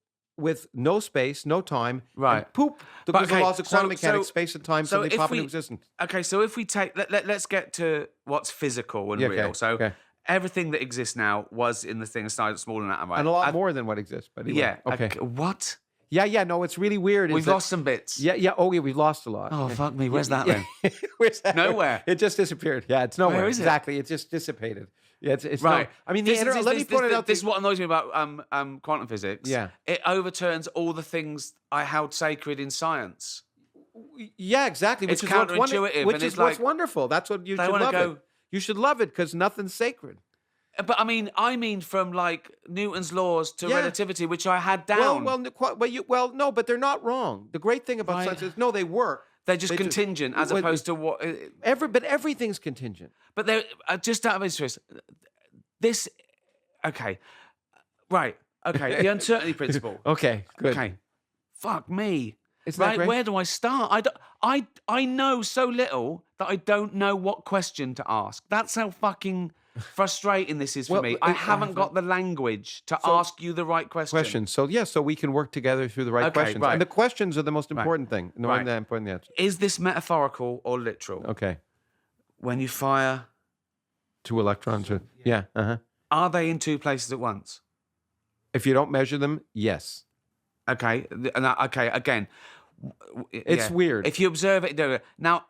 no space, no time, Right. and poop, because the okay, laws of quantum so- mechanics, so- space and time, so suddenly if pop we- into existence. Okay, so if we take let's get to what's physical and Yeah, real. okay, So okay. everything that exists now was in the thing size smaller than atom, right? And a lot more than what exists. But anyway, Yeah. okay. What? Yeah. No, it's really weird. We've lost some bits. Yeah. Oh, yeah. We've lost a lot. Oh, fuck me. Where's that Yeah. then? Where's that? Nowhere. It just disappeared. Yeah, it's nowhere. Where is it? Exactly. It just dissipated. Yeah, it's Right. No, I mean, the internet. Let me point it out. This is what annoys me about quantum physics. Yeah. It overturns all the things I held sacred in science. Yeah, exactly. It's Which is what's counterintuitive, Which and is it's what's like- wonderful. That's what you They should wanna love go- it. You should love it because nothing's sacred. But I mean from like Newton's laws to Yeah. relativity, which I had down. No, but they're not wrong. The great thing about Right. science is no, they work. They're just They ju- contingent as well, opposed to what. But everything's contingent. But they're just out of interest. This, okay, right, okay. The uncertainty principle. Okay, good. Okay, fuck me. Isn't that Right, great? where do I start? I know so little that I don't know what question to ask. That's how fucking frustrating this is for Well, me. I haven't got the language to ask you the right question. Questions. So we can work together through the right Okay, questions. right. And the questions are the most important thing. No, Right. the important answer. Is this metaphorical or literal? Okay. When you fire, 2 electrons. Yeah. are they in two places at once? If you don't measure them, yes. Okay, okay. Again, It's weird. If you observe it, now,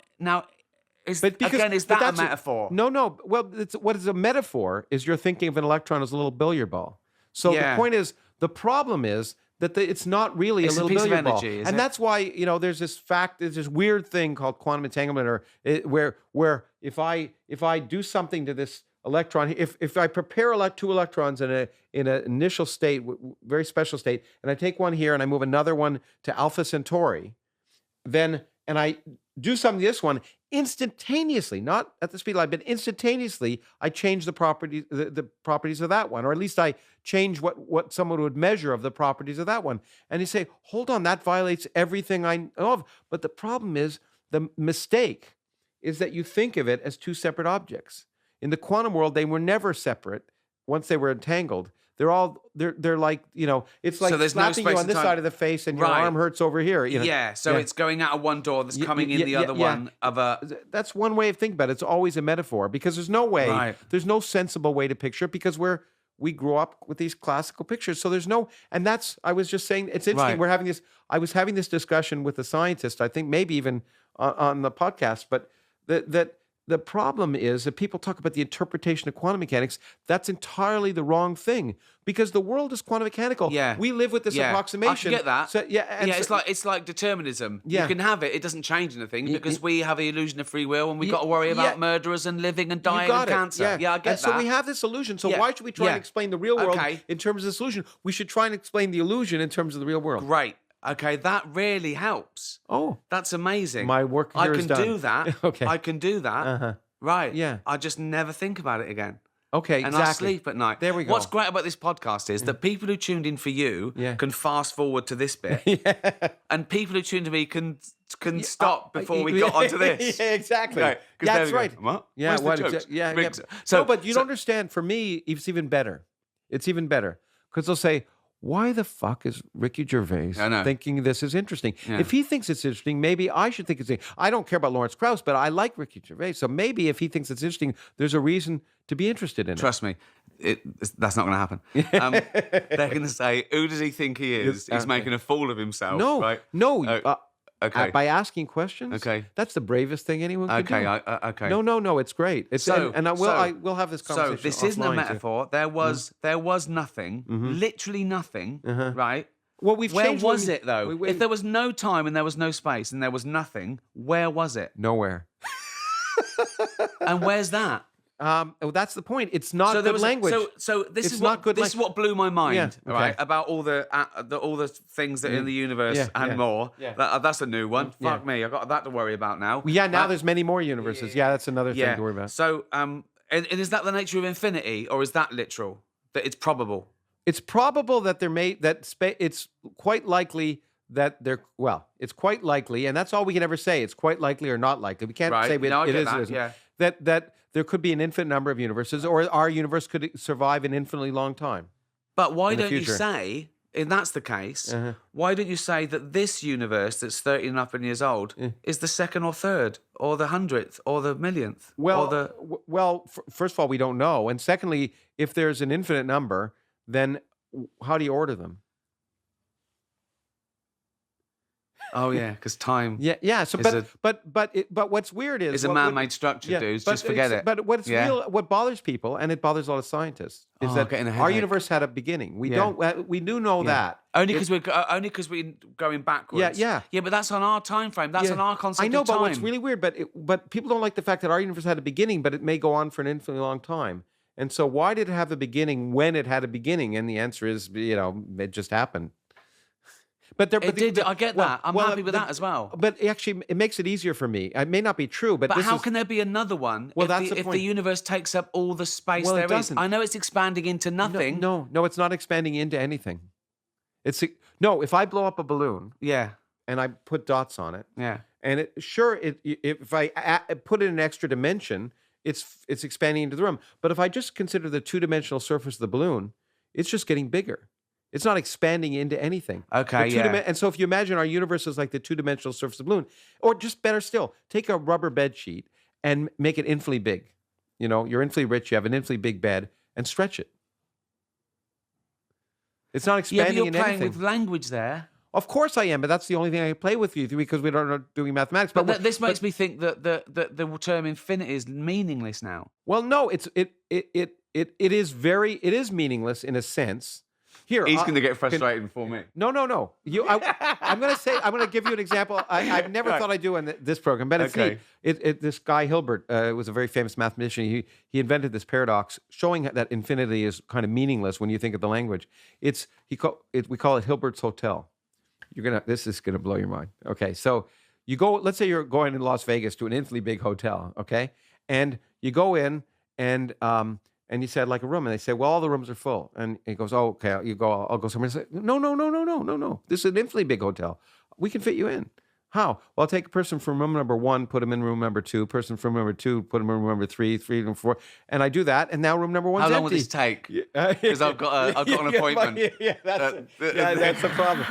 is that a metaphor? No. Well, what is a metaphor is you're thinking of an electron as a little billiard ball. So the point is, the problem is that it's not really a little billiard ball. And that's why, there's this weird thing called quantum entanglement, where if I do something to this electron, if I prepare two electrons in an initial state, very special state, and I take one here and I move another one to Alpha Centauri, and I do something to this one, instantaneously, not at the speed of light, but instantaneously, I change the properties of that one, or at least I change what someone would measure of the properties of that one. And you say, hold on, that violates everything I know of. But the problem is, the mistake is that you think of it as two separate objects. In the quantum world, they were never separate once they were entangled. They're like, it's like so slapping you on this side of the face and your arm hurts over here. It's going out of one door that's coming in the other one of a... That's one way of thinking about it. It's always a metaphor, because there's no way, there's no sensible way to picture it, because we grow up with these classical pictures. So there's no, and that's, I was just saying, it's interesting. I was having this discussion with a scientist, I think maybe even on the podcast, but that the problem is that people talk about the interpretation of quantum mechanics. That's entirely the wrong thing, because the world is quantum mechanical. Yeah. We live with this approximation. I get that. So, it's like determinism. Yeah. You can have it. It doesn't change anything, because we have the illusion of free will, and we got to worry about murderers and living and dying and cancer. I get that. So we have this illusion. So why should we try and explain the real world in terms of this illusion? We should try and explain the illusion in terms of the real world. Great. Okay, that really helps. Oh. That's amazing. My work here is done. I can do that. Okay. I can do that. Uh-huh. Right. Yeah. I just never think about it again. Okay, and exactly. I sleep at night. There we go. What's great about this podcast is that people who tuned in for you can fast forward to this bit, and people who tuned to me can stop before we got onto this. Yeah, exactly. Right, that's right. What? Yeah, So, no, but you don't understand. For me, it's even better. It's even better, because they'll say, why the fuck is Ricky Gervais thinking this is interesting? Yeah. If he thinks it's interesting, maybe I should think it's interesting. I don't care about Lawrence Krauss, but I like Ricky Gervais. So maybe if he thinks it's interesting, there's a reason to be interested in it. Trust me, that's not going to happen. They're going to say, who does he think he is? He's making a fool of himself. No, right? No. Okay. By asking questions. Okay. That's the bravest thing anyone can do. Okay. No. It's great. I will have this conversation. So this isn't a metaphor. There was nothing, literally nothing, right? Well, where was it though? If there was no time and there was no space and there was nothing, where was it? Nowhere. And where's that? That's the point. It's not good language. So this is what blew my mind, right? About all the things that are in the universe and more. Yeah. That's a new one. Fuck me, I've got that to worry about now. Yeah, now there's many more universes. Yeah, that's another thing to worry about. So, and is that the nature of infinity, or is that literal? That it's probable? It's probable that it's quite likely that it's quite likely, and that's all we can ever say. It's quite likely or not likely. We can't say it is or isn't. That there could be an infinite number of universes, or our universe could survive an infinitely long time. But why don't you say, if that's the case, why don't you say that this universe that's 13.5 years old is the second or third, or the 100th, or the millionth? First of all, we don't know. And secondly, if there's an infinite number, then how do you order them? Oh yeah, because time. Yeah. So, but what's weird is it's a man-made structure, dudes. Just forget it. But what bothers people, and it bothers a lot of scientists, is that our universe had a beginning. We do know that only because we're going backwards. Yeah. But that's on our time frame. That's on our concept. I know, of time. But what's really weird, but people don't like the fact that our universe had a beginning, but it may go on for an infinitely long time. And so, why did it have a beginning when it had a beginning? And the answer is, it just happened. I get that. I'm happy with that as well. But actually, it makes it easier for me. It may not be true, but how can there be another one if the universe takes up all the space there is? I know it's expanding into nothing. No, it's not expanding into anything. If I blow up a balloon, and I put dots on it, and if I put in an extra dimension, it's expanding into the room. But if I just consider the two-dimensional surface of the balloon, it's just getting bigger. It's not expanding into anything. Okay, And so if you imagine our universe is like the two-dimensional surface of the balloon, or just better still, take a rubber bed sheet and make it infinitely big. You're infinitely rich, you have an infinitely big bed, and stretch it. It's not expanding into anything. You're playing with language there. Of course I am, but that's the only thing I play with you because we don't know doing mathematics. But this makes me think that the term infinity is meaningless now. Well, no, it is meaningless in a sense. Here, he's going to get frustrated for me. No. I'm going to give you an example. I've never thought I'd do in this program, but it's this guy Hilbert was a very famous mathematician. He invented this paradox, showing that infinity is kind of meaningless when you think of the language. We call it Hilbert's Hotel. This is gonna blow your mind. Okay, so you go. Let's say you're going in Las Vegas to an infinitely big hotel. Okay, and you go in and you say I'd like a room, and they say, well, all the rooms are full. And he goes, oh, okay. You go. I'll go somewhere. And say, no. This is an infinitely big hotel. We can fit you in. How? Well, I'll take a person from room number 1, put him in room number 2. Person from room number 2, put him in room number 3, 3 and 4, and I do that. And now room number 1's empty. How long will this take? Because I've got an appointment. That's the problem.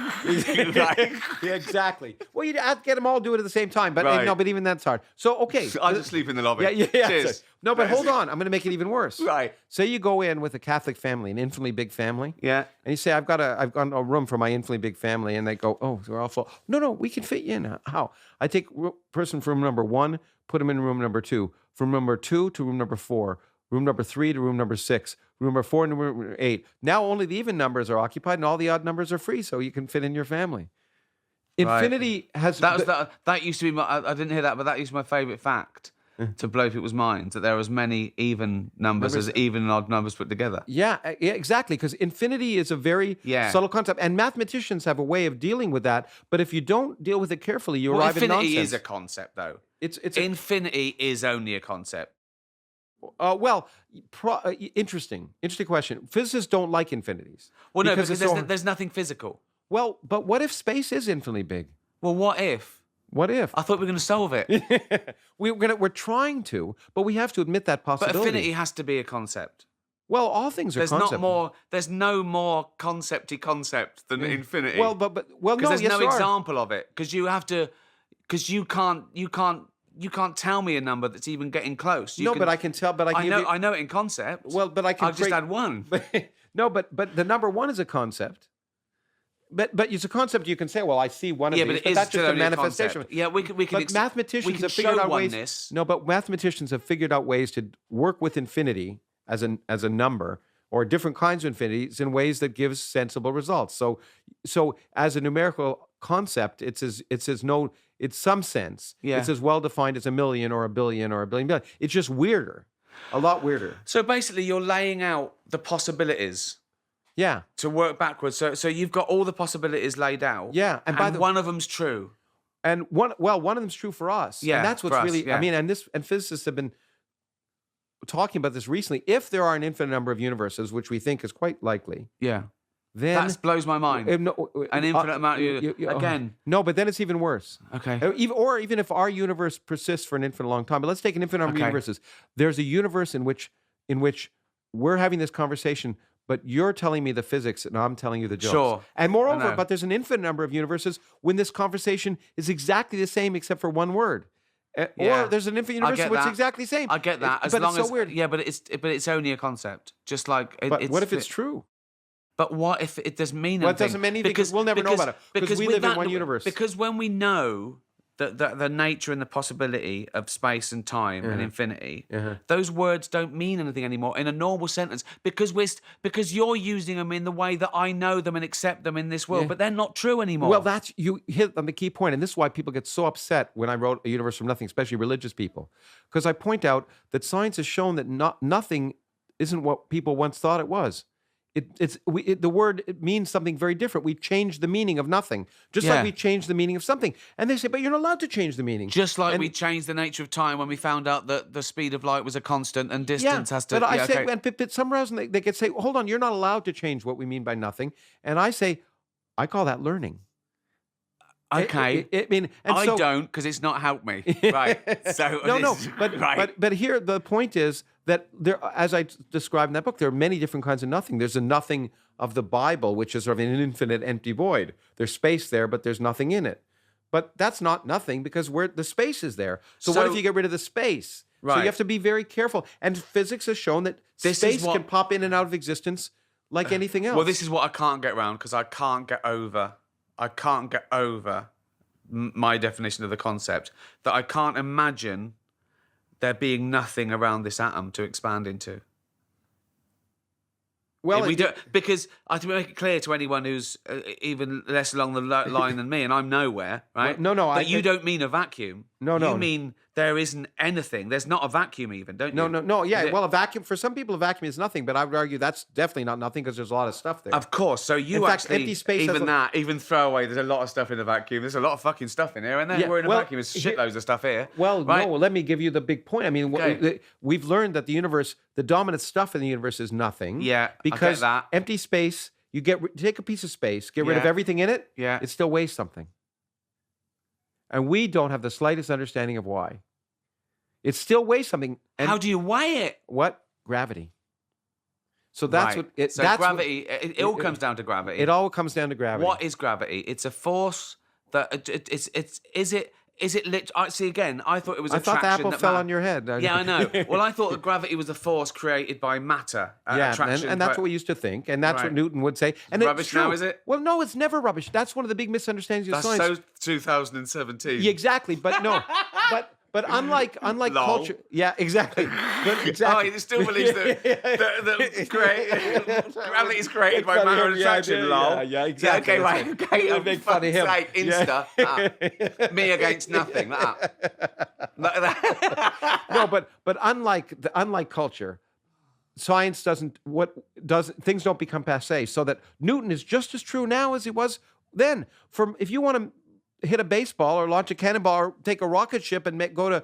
Yeah, exactly. Well, you have to get them all do it at the same time, but but even that's hard. So okay, I just sleep in the lobby. Yeah. Cheers. No, but hold on. I'm going to make it even worse. Right. Say you go in with a Catholic family, an infinitely big family. Yeah. And you say, I've got a room for my infinitely big family, and they go, oh, we're all full. No, we can fit you in. How? I take person from room number 1, put them in room number 2, from room number 2 to room number 4, room number 3 to room number 6, room number 4 to room number 8. Now only the even numbers are occupied, and all the odd numbers are free, so you can fit in your family. Infinity has that used to be I didn't hear that, but that used to be my favorite fact. To blow people's minds that there are as many even numbers as even and odd numbers put together. Yeah, exactly. Because infinity is a very subtle concept, and mathematicians have a way of dealing with that. But if you don't deal with it carefully, you arrive at nonsense. Infinity is a concept, though. Infinity is only a concept. Interesting question. Physicists don't like infinities. Well, no, because there's nothing physical. Well, but what if space is infinitely big? Well, what if? What if? I thought we were going to solve it. We're trying to, but we have to admit that possibility. But infinity has to be a concept. Well, all things are concepts. There's no more concept-y concept than infinity. Well, there's no example of it. Because you can't tell me a number that's even getting close. But I can tell. But I know it in concept. Well, but I can. I'll just add 1. But the number 1 is a concept. But it's a concept you can say, well, I see one of these, but that's just a manifestation. Yeah, we can. But mathematicians have figured out ways. No, but mathematicians have figured out ways to work with infinity as a number or different kinds of infinities in ways that gives sensible results. So as a numerical concept, it's some sense. Yeah. It's as well defined as a million or a billion or a billion. It's just weirder, a lot weirder. So basically, you're laying out the possibilities. Yeah. To work backwards. So you've got all the possibilities laid out. Yeah. And one of them's true. And one of them's true for us. Yeah. And that's what's really, yeah. I mean, and physicists have been talking about this recently. If there are an infinite number of universes, which we think is quite likely. Yeah. Then that blows my mind. An infinite amount of again. No, but then it's even worse. Okay. Even if our universe persists for an infinite long time, but let's take an infinite number of universes. There's a universe in which we're having this conversation, but you're telling me the physics and I'm telling you the jokes. Sure. And moreover, but there's an infinite number of universes when this conversation is exactly the same except for one word. Or there's an infinite universe where it's exactly the same. I get that. But it's so weird. Yeah, but it's only a concept. Just like But what if it's true? But what if it doesn't mean anything? Well, it doesn't mean anything because we'll never know about it. Because we live in one universe. Because when we know the nature and the possibility of space and time and infinity, those words don't mean anything anymore in a normal sentence because you're using them in the way that I know them and accept them in this world, but they're not true anymore. Well, you hit on the key point, and this is why people get so upset when I wrote A Universe from Nothing, especially religious people, because I point out that science has shown that nothing isn't what people once thought it was. The word means something very different. We changed the meaning of nothing, just like we changed the meaning of something. And they say, but you're not allowed to change the meaning. Just like we changed the nature of time when we found out that the speed of light was a constant and distance has to... But I say, but some reason they could say, hold on, you're not allowed to change what we mean by nothing. And I say, I call that learning. Okay. I don't, because it's not helped me. Right. So but here the point is that there, as I described in that book, there are many different kinds of nothing. There's a nothing of the Bible, which is sort of an infinite empty void. There's space there, but there's nothing in it. But that's not nothing because the space is there. So what if you get rid of the space? Right. So you have to be very careful. And physics has shown that space can pop in and out of existence like anything else. Well, this is what I can't get around because I can't get over I can't get over my definition of the concept, that I can't imagine there being nothing around this atom to expand into. Well, we do, because I have to make it clear to anyone who's even less along the line than me, and I'm nowhere, right? Well, no, But you don't mean a vacuum. No. You mean there isn't anything. There's not a vacuum even, don't you? No. Yeah, well, a vacuum, for some people, a vacuum is nothing, but I would argue that's definitely not nothing because there's a lot of stuff there. Of course. So you in fact, actually, empty space even throw away, there's a lot of stuff in the vacuum. There's a lot of fucking stuff in here, and then we're in a vacuum. There's shitloads of stuff here. Well, right? no, let me give you the big point. I mean, we've learned that the universe, the dominant stuff in the universe is nothing. Yeah, because I get that. Empty space, you take a piece of space, get rid of everything in it, it still weighs something. And we don't have the slightest understanding of why. It still weighs something. And how do you weigh it? What? Gravity. So that's right. what it. So that's gravity. It all comes down to gravity. It all comes down to gravity. What is gravity? It's a force that Is it lit? See, again, I thought it was attraction. I thought the apple fell on your head. Yeah, I know. Well, I thought that gravity was a force created by matter. Attraction. And that's what we used to think, and that's what Newton would say. And rubbish now, is it? Well, no, it's never rubbish. That's one of the big misunderstandings of science. That's so 2017. Yeah, exactly, but no. But unlike culture, yeah, exactly. But exactly. Oh, it still believes that gravity is created by matter and attraction. Lol. Yeah, exactly. Yeah, okay, right. Okay, I'm big fun of him. Sake, Insta. Me against nothing. No, but unlike culture, science things don't become passé. So that Newton is just as true now as he was then. If you want to hit a baseball or launch a cannonball or take a rocket ship and go to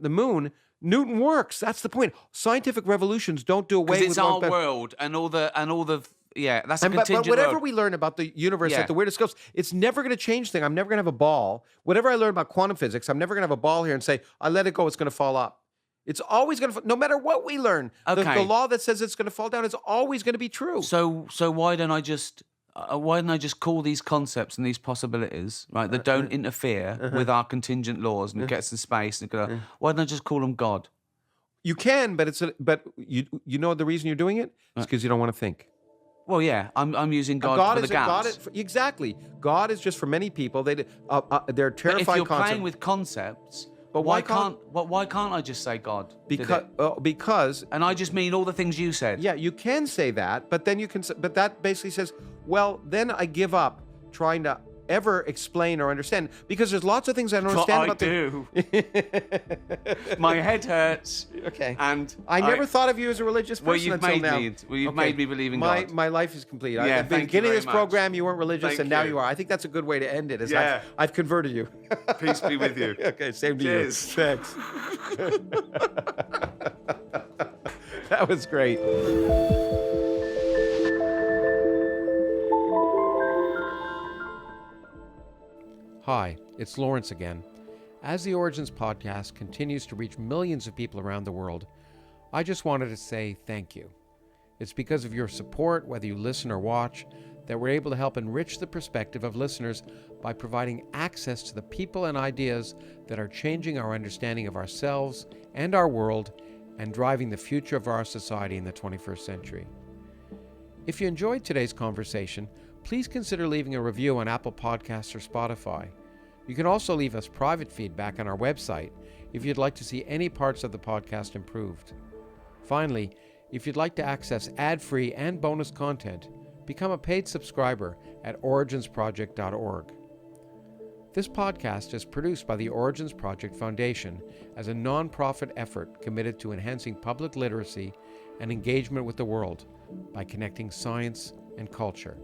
the moon, Newton works. That's the point. Scientific revolutions don't do away with it's our world and all the that's a contingent. But whatever we learn about the universe at the weirdest scopes, it's never going to change things. I'm never going to have a ball. Whatever I learn about quantum physics, I'm never going to have a ball here and say, I let it go, it's going to fall up. It's always going to, no matter what we learn, the law that says it's going to fall down is always going to be true. So why don't I just call these concepts and these possibilities, right, that don't interfere with our contingent laws and gets in space? Why don't I just call them God? You can, but you know the reason you're doing it? It's because you don't want to think. Well, yeah, I'm using God for the gaps. Exactly. God is just, for many people, they're terrified. But if you're playing with concepts, but why can't I just say God? Because and I just mean all the things you said. Yeah, you can say that, but then but that basically says, well, then I give up trying to ever explain or understand, because there's lots of things I don't understand about do. My head hurts. Okay. And I never thought of you as a religious person until now. You've made me believe in God. My life is complete. Yeah, at the beginning of this program, you weren't religious, and now you are. I think that's a good way to end it. I've converted you. Peace be with you. Okay, same to you. Thanks. That was great. Hi, it's Lawrence again. As the Origins podcast continues to reach millions of people around the world, I just wanted to say thank you. It's because of your support, whether you listen or watch, that we're able to help enrich the perspective of listeners by providing access to the people and ideas that are changing our understanding of ourselves and our world and driving the future of our society in the 21st century. If you enjoyed today's conversation, please consider leaving a review on Apple Podcasts or Spotify. You can also leave us private feedback on our website if you'd like to see any parts of the podcast improved. Finally, if you'd like to access ad-free and bonus content, become a paid subscriber at originsproject.org. This podcast is produced by the Origins Project Foundation as a non-profit effort committed to enhancing public literacy and engagement with the world by connecting science and culture.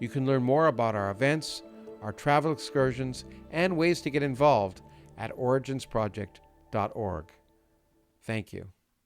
You can learn more about our events, our travel excursions, and ways to get involved at originsproject.org. Thank you.